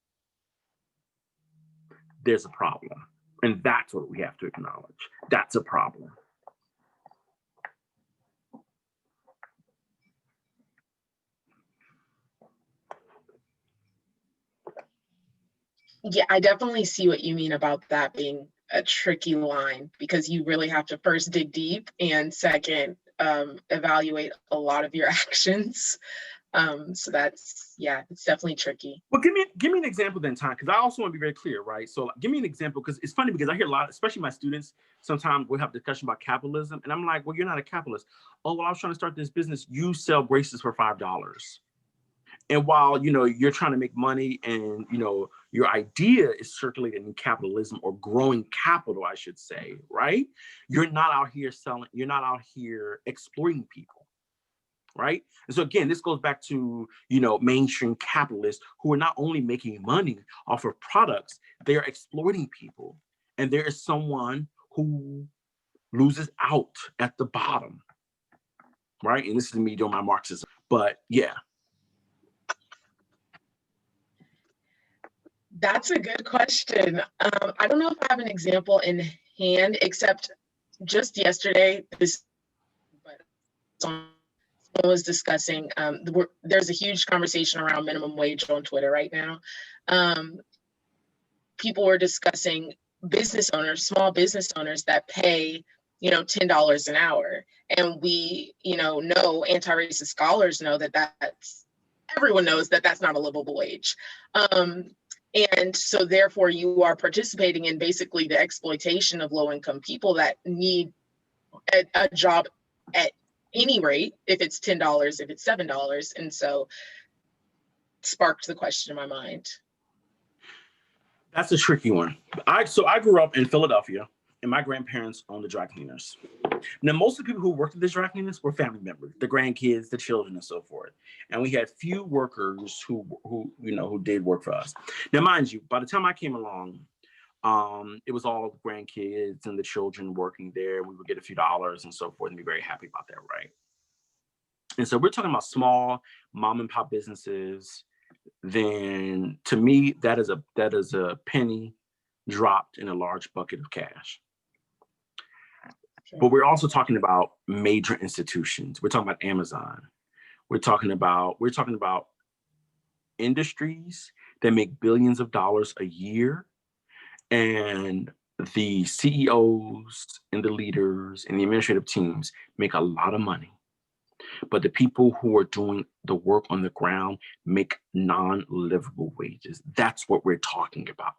there's a problem. And that's what we have to acknowledge. That's a problem. Yeah, I definitely see what you mean about that being a tricky line, because you really have to first dig deep and second, evaluate a lot of your actions. So it's definitely tricky. Well, give me an example then, Tom, because I also want to be very clear, right? So give me an example, because it's funny because I hear a lot, especially my students, sometimes we'll have discussion about capitalism. And I'm like, well, you're not a capitalist. Oh, well, I was trying to start this business. You sell braces for $5. And while, you know, you're trying to make money and, you know, your idea is circulating in capitalism or growing capital, I should say, right? You're not out here selling, you're not out here exploiting people, right? And so again, this goes back to, you know, mainstream capitalists who are not only making money off of products, they are exploiting people. And there is someone who loses out at the bottom, right? And this is me doing my Marxism, but yeah. That's a good question. I don't know if I have an example in hand, except just yesterday, someone was discussing, there's a huge conversation around minimum wage on Twitter right now. People were discussing business owners, small business owners that pay, you know, $10 an hour. And we, you know anti-racist scholars know everyone knows that that's not a livable wage. And so therefore you are participating in basically the exploitation of low-income people that need a job at any rate, if it's $10, if it's $7. And so sparked the question in my mind. That's a tricky one. So I grew up in Philadelphia, and my grandparents owned the dry cleaners. Now, most of the people who worked at the dry cleaners were family members, the grandkids, the children, and so forth. And we had few workers who did work for us. Now, mind you, by the time I came along, it was all the grandkids and the children working there. We would get a few dollars and so forth and be very happy about that, right? And so we're talking about small mom and pop businesses. Then to me, that is a penny dropped in a large bucket of cash. But we're also talking about major institutions. We're talking about Amazon. We're talking about industries that make billions of dollars a year. And the CEOs and the leaders and the administrative teams make a lot of money. But the people who are doing the work on the ground make non-livable wages. That's what we're talking about.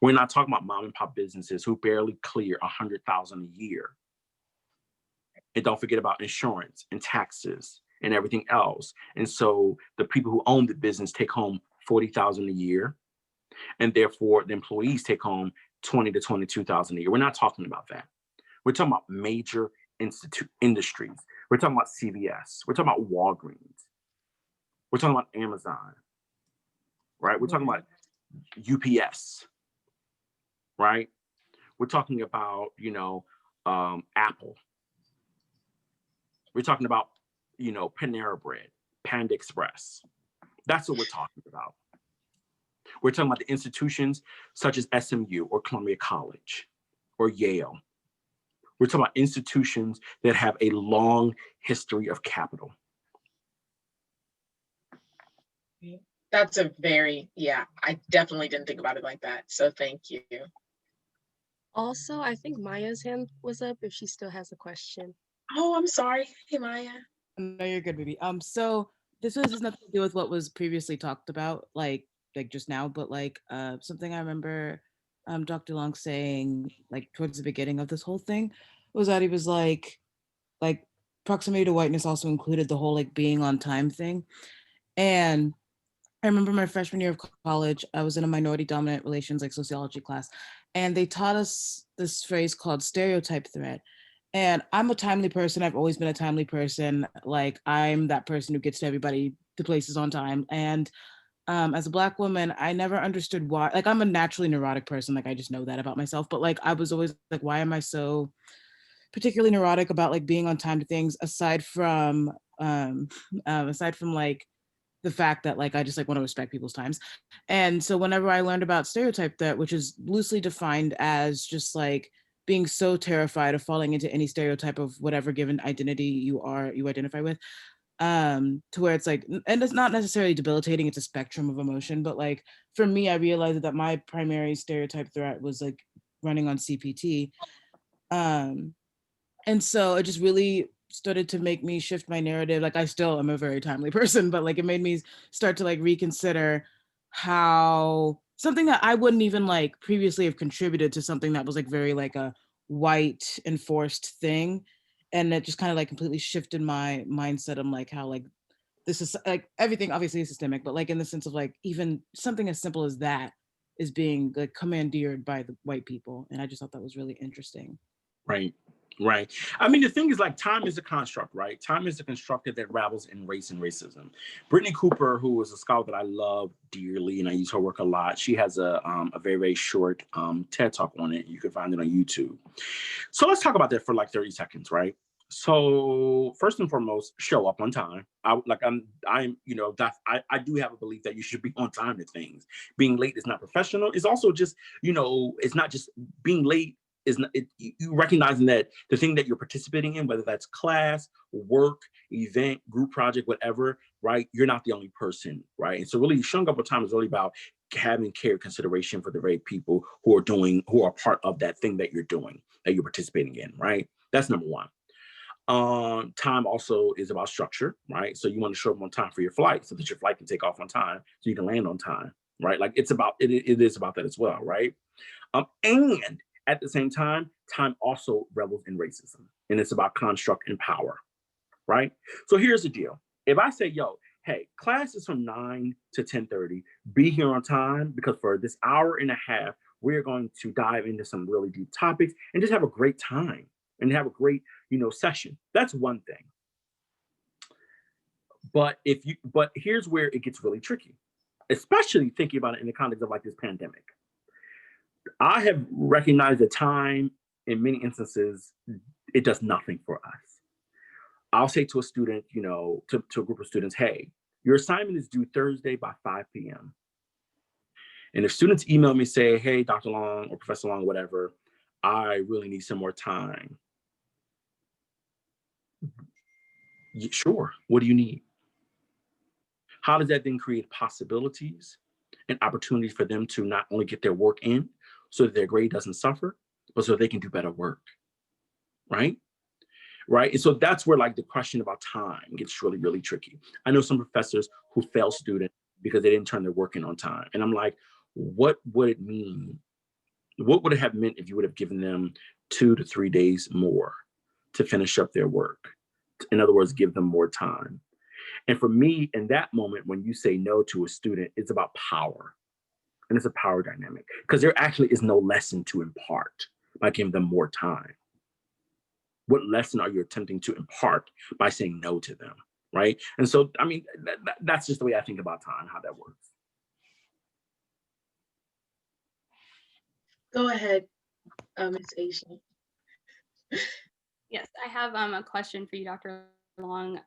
We're not talking about mom and pop businesses who barely clear $100,000 a year. And don't forget about insurance and taxes and everything else. And so the people who own the business take home $40,000 a year, and therefore the employees take home $20,000 to $22,000 a year. We're not talking about that. We're talking about major industries. We're talking about CVS. We're talking about Walgreens. We're talking about Amazon, right? We're talking about UPS, right? We're talking about, Apple. We're talking about, Panera Bread, Panda Express. That's what we're talking about. We're talking about the institutions such as SMU or Columbia College or Yale. We're talking about institutions that have a long history of capital. That's I definitely didn't think about it like that. So thank you. Also, I think Maya's hand was up if she still has a question. Oh, I'm sorry. Hey, Maya. No, you're good, baby. So this has nothing to do with what was previously talked about, like just now, but something I remember Dr. Long saying towards the beginning of this whole thing was that he was like proximity to whiteness also included the whole being on time thing. And I remember my freshman year of college, I was in a minority dominant relations sociology class, and they taught us this phrase called stereotype threat. And I'm a timely person. I've always been a timely person. I'm that person who gets to everybody to places on time. And as a Black woman, I never understood why. I'm a naturally neurotic person. I just know that about myself. But I was always why am I so particularly neurotic about being on time to things? Aside from the fact that I just want to respect people's times. And so whenever I learned about stereotype threat, which is loosely defined as just being so terrified of falling into any stereotype of whatever given identity you identify with, to where it's and it's not necessarily debilitating, it's a spectrum of emotion, but for me, I realized that my primary stereotype threat was running on CPT. And so it just really started to make me shift my narrative. I still am a very timely person, but it made me start to reconsider how something that I wouldn't even previously have contributed to something that was very a white enforced thing. And it just kind of completely shifted my mindset of how this is like everything obviously is systemic, but like in the sense of like even something as simple as that is being like commandeered by the white people. And I just thought that was really interesting. Right. Right. I mean, the thing is, like, time is a construct, right? Time is a construct that ravels in race and racism. Brittany Cooper, who is a scholar that I love dearly, and I use her work a lot, she has a very, very short TED Talk on it. You can find it on YouTube. So let's talk about that for like 30 seconds, right? So first and foremost, show up on time. I'm, you know, I do have a belief that you should be on time to things. Being late is not professional. It's also just, you know, it's not just being late. Is not, you recognizing that the thing that you're participating in, whether that's class, work, event, group project, whatever, right? You're not the only person, right? And so really showing up on time is really about having care, consideration for the very people who are part of that thing that you're doing, that you're participating in, right? That's number one. Time also is about structure, right? So you want to show up on time for your flight so that your flight can take off on time so you can land on time, right? Like it is about that as well, right? And at the same time, time also revels in racism, and it's about construct and power, right? So here's the deal. If I say, yo, hey, class is from 9 to 10:30, be here on time because for this hour and a half, we're going to dive into some really deep topics and just have a great time and have a great, you know, session. That's one thing. But here's where it gets really tricky, especially thinking about it in the context of like this pandemic. I have recognized that time, in many instances, it does nothing for us. I'll say to a student, you know, to a group of students, hey, your assignment is due Thursday by 5 p.m. And if students email me, say, hey, Dr. Long or Professor Long, whatever, I really need some more time. Sure, what do you need? How does that then create possibilities and opportunities for them to not only get their work in so that their grade doesn't suffer, but so they can do better work, right? Right, and so that's where like the question about time gets really, really tricky. I know some professors who fail students because they didn't turn their work in on time. And I'm like, what would it mean? What would it have meant if you would have given them 2 to 3 days more to finish up their work? In other words, give them more time. And for me, in that moment, when you say no to a student, it's about power. And it's a power dynamic because there actually is no lesson to impart by giving them more time. What lesson are you attempting to impart by saying no to them, right? And so, I mean, that's just the way I think about time, how that works. Go ahead, Ms. Asia. Yes, I have a question for you, Dr. Long.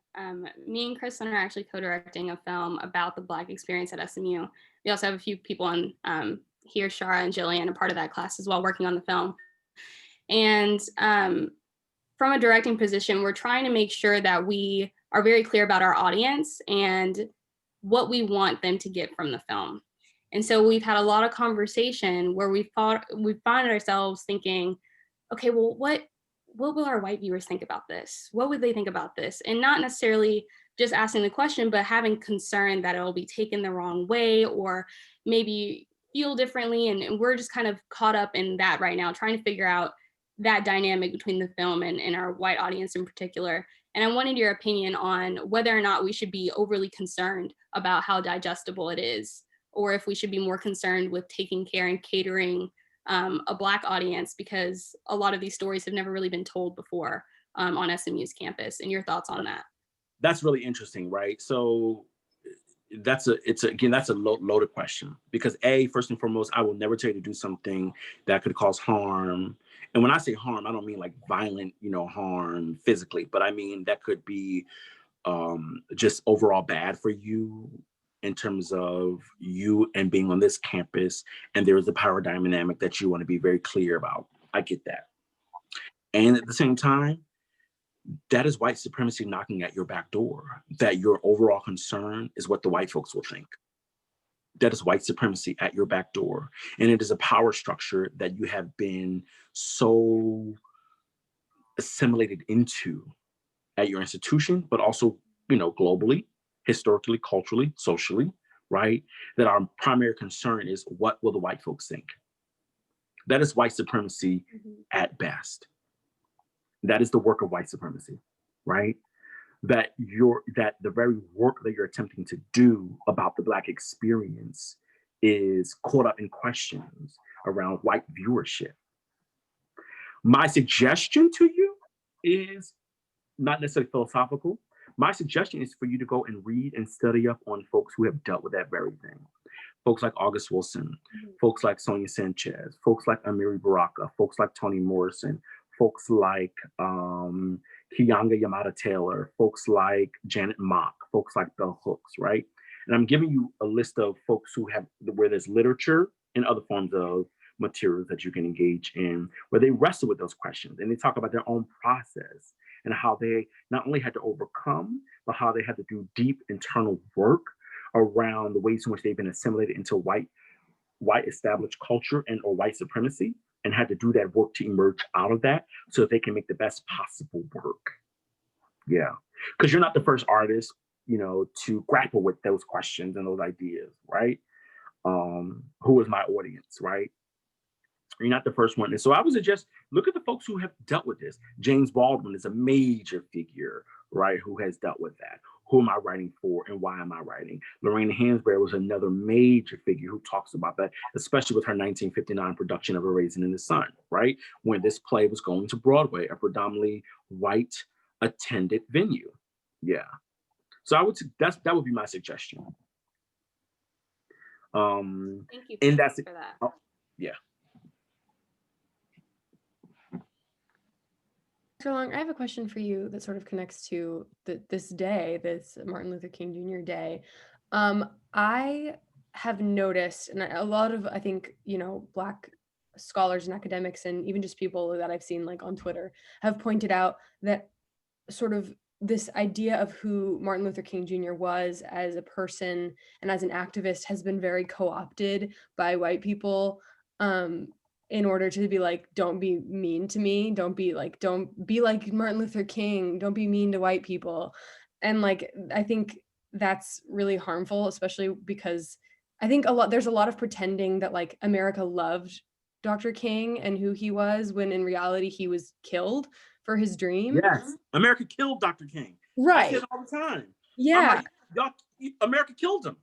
Me and Kristen are actually co-directing a film about the Black experience at SMU. We also have a few people on here, Shara and Jillian, a part of that class as well, working on the film. And from a directing position, we're trying to make sure that we are very clear about our audience and what we want them to get from the film. And so we've had a lot of conversation where we find ourselves thinking, okay, well, what will our white viewers think about this? What would they think about this? And not necessarily just asking the question, but having concern that it'll be taken the wrong way or maybe feel differently. And we're just kind of caught up in that right now, trying to figure out that dynamic between the film and our white audience in particular. And I wanted your opinion on whether or not we should be overly concerned about how digestible it is, or if we should be more concerned with taking care and catering a Black audience, because a lot of these stories have never really been told before on SMU's campus. And your thoughts on that? That's really interesting, right? So that's a loaded question because first and foremost, I will never tell you to do something that could cause harm. And when I say harm, I don't mean like violent, harm physically, but I mean that could be just overall bad for you in terms of you and being on this campus. And there is a power dynamic that you want to be very clear about. I get that. And at the same time, that is white supremacy knocking at your back door, that your overall concern is what the white folks will think. That is white supremacy at your back door. And it is a power structure that you have been so assimilated into at your institution, but also, globally, historically, culturally, socially, right? That our primary concern is what will the white folks think? That is white supremacy at best. That is the work of white supremacy, right? that the very work that you're attempting to do about the Black experience is caught up in questions around white viewership. My suggestion to you is not necessarily philosophical. My suggestion is for you to go and read and study up on folks who have dealt with that very thing. Folks like August Wilson, folks like Sonia Sanchez, folks like Amiri Baraka, folks like Toni Morrison, folks like Kiyanga Yamada Taylor, folks like Janet Mock, folks like Bell Hooks, right? And I'm giving you a list of folks where there's literature and other forms of materials that you can engage in, where they wrestle with those questions and they talk about their own process and how they not only had to overcome, but how they had to do deep internal work around the ways in which they've been assimilated into white established culture and or white supremacy, and had to do that work to emerge out of that so that they can make the best possible work. Yeah, because you're not the first artist, to grapple with those questions and those ideas, right? Who is my audience, right? You're not the first one. And so I would suggest, look at the folks who have dealt with this. James Baldwin is a major figure, right, who has dealt with that. Who am I writing for and why am I writing? Lorraine Hansberry was another major figure who talks about that, especially with her 1959 production of A Raisin in the Sun, right? When this play was going to Broadway, a predominantly white attended venue. Yeah. So that would be my suggestion. Thank you and that's for that. Oh, yeah. Dr. Long, I have a question for you that sort of connects to this day, this Martin Luther King Jr. Day. I have noticed, and a lot of, I think, Black scholars and academics and even just people that I've seen like on Twitter have pointed out that sort of this idea of who Martin Luther King Jr. was as a person and as an activist has been very co-opted by white people in order to be like, don't be mean to me, don't be like Martin Luther King, don't be mean to white people. And like, I think that's really harmful, especially because I think there's a lot of pretending that like America loved Dr. King and who he was, when in reality he was killed for his dream. Yes, America killed Dr. King. Right. I say it all the time. Yeah. America killed him.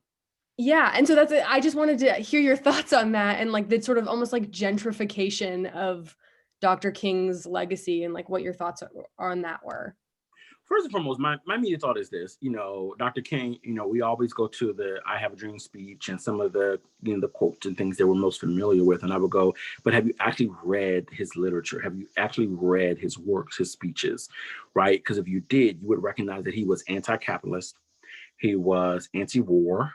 Yeah, and so I just wanted to hear your thoughts on that and like the sort of almost like gentrification of Dr. King's legacy and like what your thoughts on that were. First and foremost, my immediate thought is this, Dr. King, we always go to the I Have a Dream speech and some of the, the quotes and things that we're most familiar with. And I would go, but have you actually read his literature? Have you actually read his works, his speeches, right? Because if you did, you would recognize that he was anti-capitalist. He was anti-war,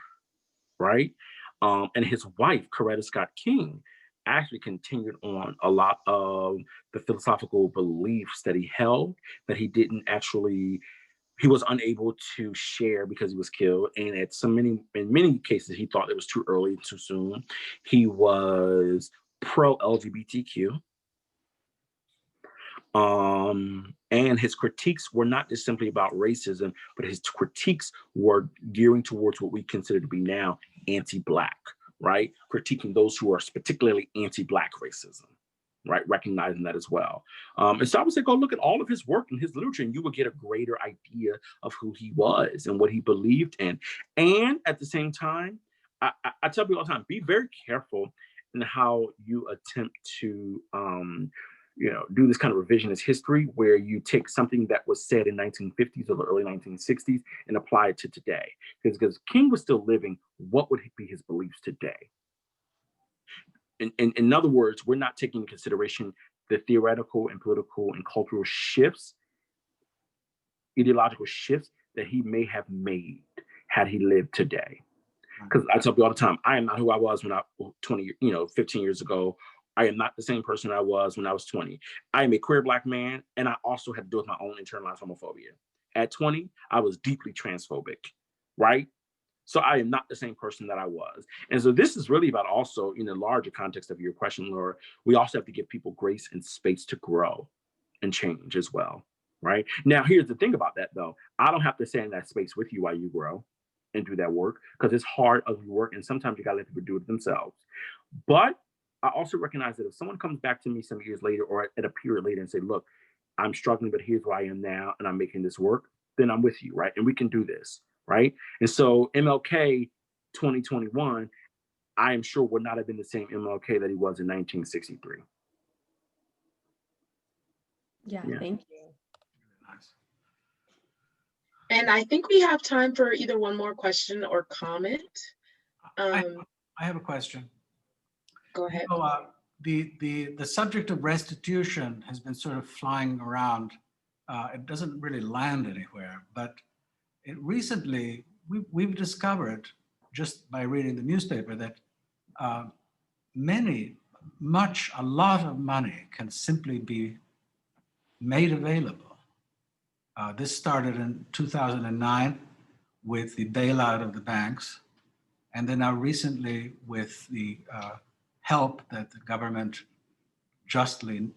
right? And his wife, Coretta Scott King, actually continued on a lot of the philosophical beliefs that he held that he was unable to share because he was killed. And in many cases, he thought it was too early, too soon. He was pro-LGBTQ. And his critiques were not just simply about racism, but his critiques were gearing towards what we consider to be now anti-Black, right? Critiquing those who are particularly anti-Black racism, right? Recognizing that as well. And so I would say, go look at all of his work and his literature, and you will get a greater idea of who he was and what he believed in. And at the same time, I tell people all the time, be very careful in how you attempt to, do this kind of revisionist history where you take something that was said in 1950s or the early 1960s and apply it to today. Because King was still living, what would be his beliefs today? In other words, we're not taking into consideration the theoretical and political and cultural shifts, ideological shifts that he may have made had he lived today. Because I tell people all the time, I am not who I was when 15 years ago. I am not the same person I was when I was 20. I am a queer Black man, and I also had to deal with my own internalized homophobia. At 20, I was deeply transphobic, right? So I am not the same person that I was. And so this is really about also, in the larger context of your question, Laura, we also have to give people grace and space to grow and change as well, right? Now, here's the thing about that, though. I don't have to stay in that space with you while you grow and do that work, because it's hard, ugly work, and sometimes you gotta let people do it themselves. But I also recognize that if someone comes back to me some years later or at a period later and say, look, I'm struggling, but here's where I am now, and I'm making this work, then I'm with you, right? And we can do this, right? And so MLK 2021, I am sure would not have been the same MLK that he was in 1963. Yeah, thank you. Nice. And I think we have time for either one more question or comment. I have a question. Go ahead. So, the subject of restitution has been sort of flying around. It doesn't really land anywhere, but recently we've discovered, just by reading the newspaper, that a lot of money can simply be made available. This started in 2009 with the bailout of the banks, and then now recently with the help that the government justly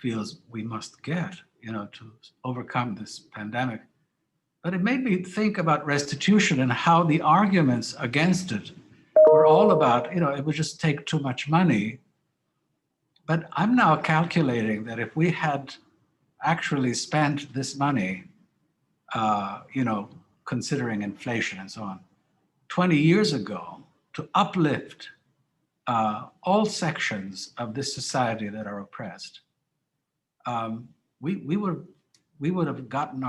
feels we must get, to overcome this pandemic. But it made me think about restitution and how the arguments against it were all about, it would just take too much money. But I'm now calculating that if we had actually spent this money, considering inflation and so on, 20 years ago, to uplift all sections of this society that are oppressed, we would have gotten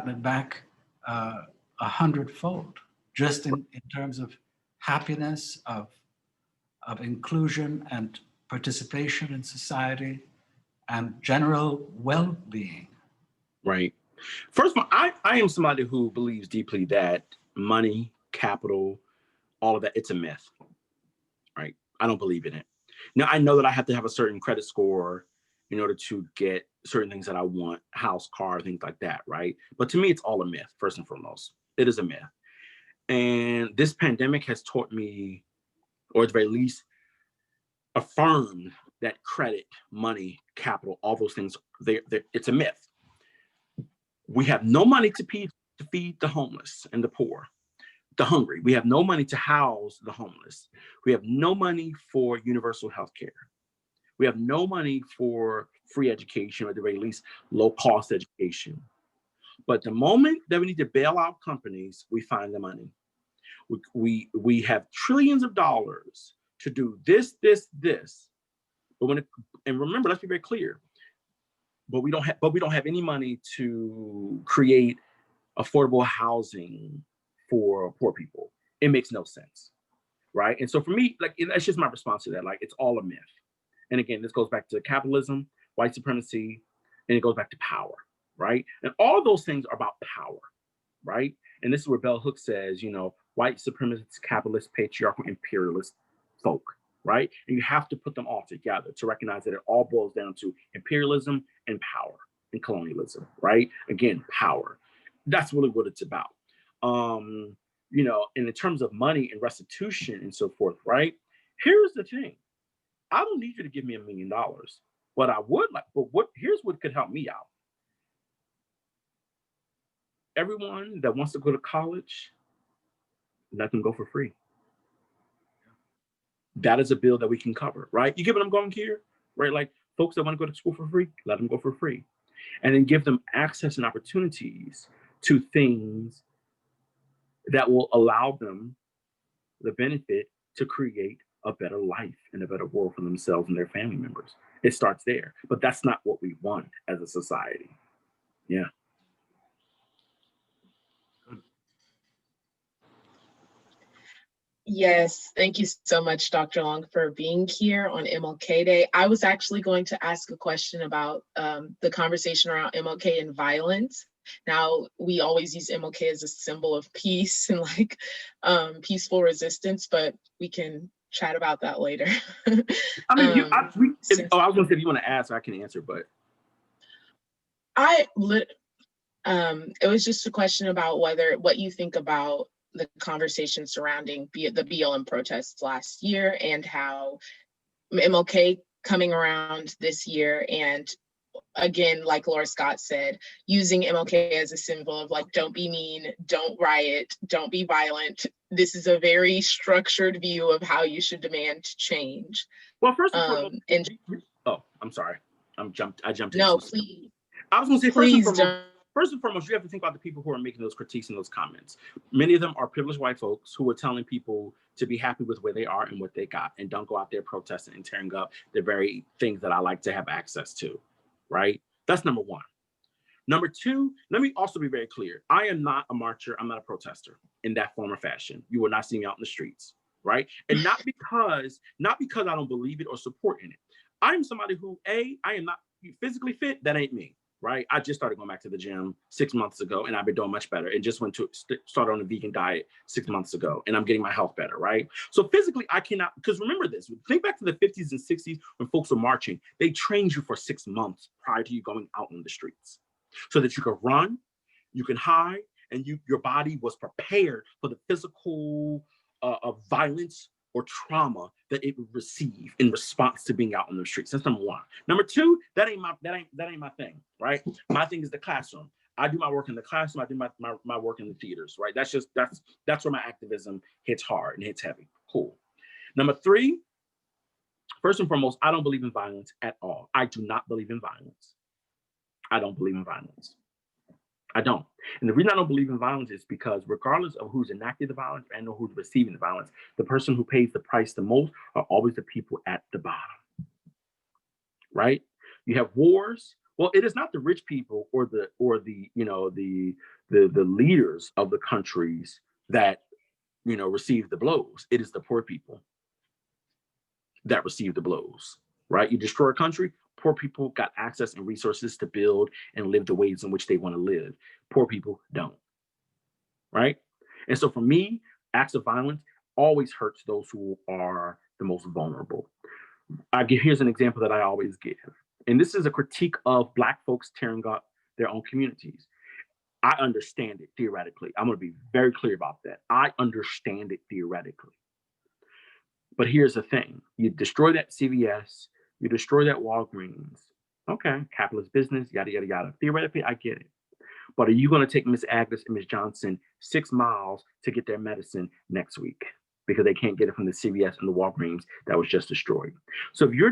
it back 100-fold, just in terms of happiness, of inclusion and participation in society, and general well-being. Right. First of all, I am somebody who believes deeply that money, capital, all of that, it's a myth. Right. I don't believe in it. Now, I know that I have to have a certain credit score in order to get certain things that I want, house, car, things like that. Right. But to me, it's all a myth, first and foremost. It is a myth. And this pandemic has taught me, or at the very least, affirmed that credit, money, capital, all those things, it's a myth. We have no money to feed the homeless and the poor, the hungry. We have no money to house the homeless. We have no money for universal health care. We have no money for free education, or at the very least, low-cost education. But the moment that we need to bail out companies, we find the money. We have trillions of dollars to do this. But and remember, let's be very clear. But we don't have any money to create affordable housing for poor people. It makes no sense, right? And so for me, that's just my response to that. It's all a myth. And again, this goes back to capitalism, white supremacy, and it goes back to power, right? And all of those things are about power, right? And this is where Bell Hooks says, white supremacist, capitalist, patriarchal, imperialist folk, right? And you have to put them all together to recognize that it all boils down to imperialism and power and colonialism, right? Again, power. That's really what it's about. And in terms of money and restitution and so forth, right? Here's the thing. I don't need you to give me $1 million, but I would like, here's what could help me out. Everyone that wants to go to college, let them go for free. That is a bill that we can cover, right? You get what I'm going here, right? Folks that want to go to school for free, let them go for free. And then give them access and opportunities to things that will allow them the benefit to create a better life and a better world for themselves and their family members. It starts there, but that's not what we want as a society. Yeah. Yes, thank you so much, Dr. Long, for being here on MLK Day. I was actually going to ask a question about the conversation around MLK and violence. Now, we always use MLK as a symbol of peace and peaceful resistance, but we can chat about that later. I mean, I was going to say, if you want to ask, I can answer, but. It was just a question about what you think about the conversation surrounding the BLM protests last year and how MLK coming around this year, and again, like Laura Scott said, using MLK as a symbol of don't be mean, don't riot, don't be violent. This is a very structured view of how you should demand change. Well, first of all, I'm sorry. I jumped. No, into please. I was going to say, please first and foremost, first and foremost, you have to think about the people who are making those critiques and those comments. Many of them are privileged white folks who are telling people to be happy with where they are and what they got, and don't go out there protesting and tearing up the very things that I like to have access to, right? That's number one. Number two, let me also be very clear. I am not a marcher. I'm not a protester in that form or fashion. You will not see me out in the streets, right? And not because I don't believe it or support in it. I am somebody who, I am not physically fit. That ain't me, right? I just started going back to the gym 6 months ago, and I've been doing much better. And just started on a vegan diet 6 months ago, and I'm getting my health better, right? So physically, I cannot, because remember this, think back to the 50s and 60s when folks were marching. They trained you for 6 months prior to you going out on the streets, so that you could run, you can hide, and your body was prepared for the physical violence or trauma that it would receive in response to being out on the streets. That's number one. Number two, that ain't my thing, right? My thing is the classroom. I do my work in the classroom. I do my work in the theaters, right? That's where my activism hits hard and hits heavy. Cool. Number three, first and foremost, I don't believe in violence at all. I do not believe in violence. I don't believe in violence. I don't. And the reason I don't believe in violence is because regardless of who's enacted the violence and who's receiving the violence, the person who pays the price the most are always the people at the bottom, right? You have wars. Well, it is not the rich people or the leaders of the countries that, receive the blows. It is the poor people that receive the blows, right? You destroy a country, poor people got access and resources to build and live the ways in which they want to live. Poor people don't, right? And so for me, acts of violence always hurts those who are the most vulnerable. Here's an example that I always give. And this is a critique of Black folks tearing up their own communities. I understand it theoretically. I'm going to be very clear about that. I understand it theoretically. But here's the thing. You destroy that CVS, you destroy that Walgreens. Okay, capitalist business, yada, yada, yada. Theoretically, I get it. But are you going to take Miss Agnes and Miss Johnson 6 miles to get their medicine next week because they can't get it from the CVS and the Walgreens that was just destroyed? So if you're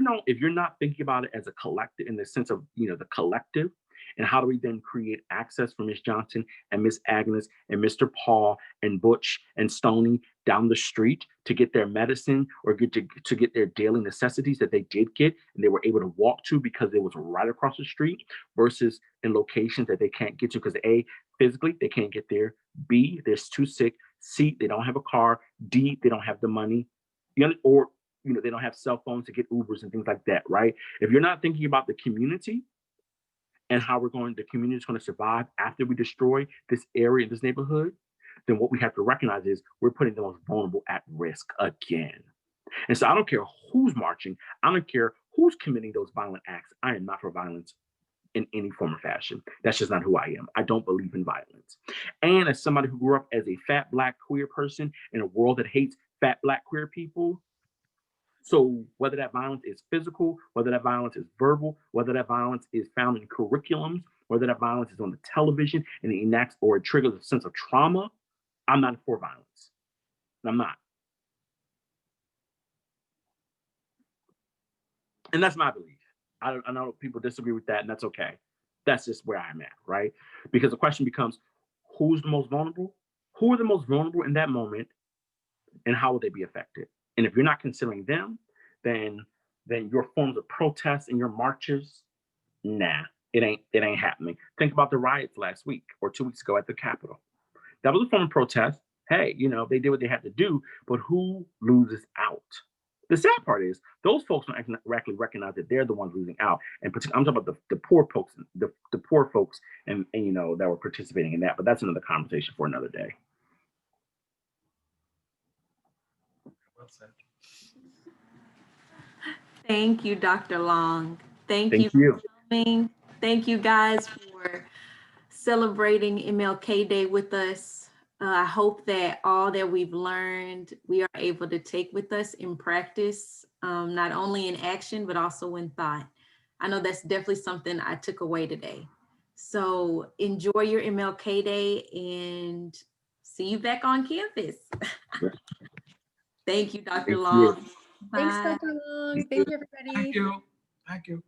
not thinking about it as a collective, in the sense of the collective, and how do we then create access for Miss Johnson and Miss Agnes and Mr. Paul and Butch and Stoney down the street to get their medicine or to get their daily necessities that they did get and they were able to walk to because it was right across the street, versus in locations that they can't get to because A, physically they can't get there, B, they're too sick, C, they don't have a car, D, they don't have the money, or they don't have cell phones to get Ubers and things like that, right? If you're not thinking about the community and how the community is going to survive after we destroy this area, this neighborhood, then what we have to recognize is we're putting the most vulnerable at risk again. And so I don't care who's marching. I don't care who's committing those violent acts. I am not for violence in any form or fashion. That's just not who I am. I don't believe in violence. And as somebody who grew up as a fat Black queer person in a world that hates fat Black queer people, so whether that violence is physical, whether that violence is verbal, whether that violence is found in curriculums, whether that violence is on the television and it enacts or it triggers a sense of trauma, I'm not for violence. I'm not. And that's my belief. I know people disagree with that, and that's okay. That's just where I'm at, right? Because the question becomes, who's the most vulnerable? Who are the most vulnerable in that moment, and how will they be affected? And if you're not considering them, then your forms of protest and your marches, nah, it ain't happening. Think about the riots last week or 2 weeks ago at the Capitol. That was a form of protest. Hey, they did what they had to do, but who loses out? The sad part is those folks don't actually recognize that they're the ones losing out. And I'm talking about the poor folks, the poor folks, and that were participating in that. But that's another conversation for another day. Well said. Thank you, Dr. Long. Thank you for coming. Thank you guys for celebrating MLK Day with us. I hope that all that we've learned, we are able to take with us in practice, not only in action, but also in thought. I know that's definitely something I took away today. So enjoy your MLK Day and see you back on campus. Thank you, Dr. Long. Thanks, Dr. Long. Thank you, everybody. Thank you. Thank you.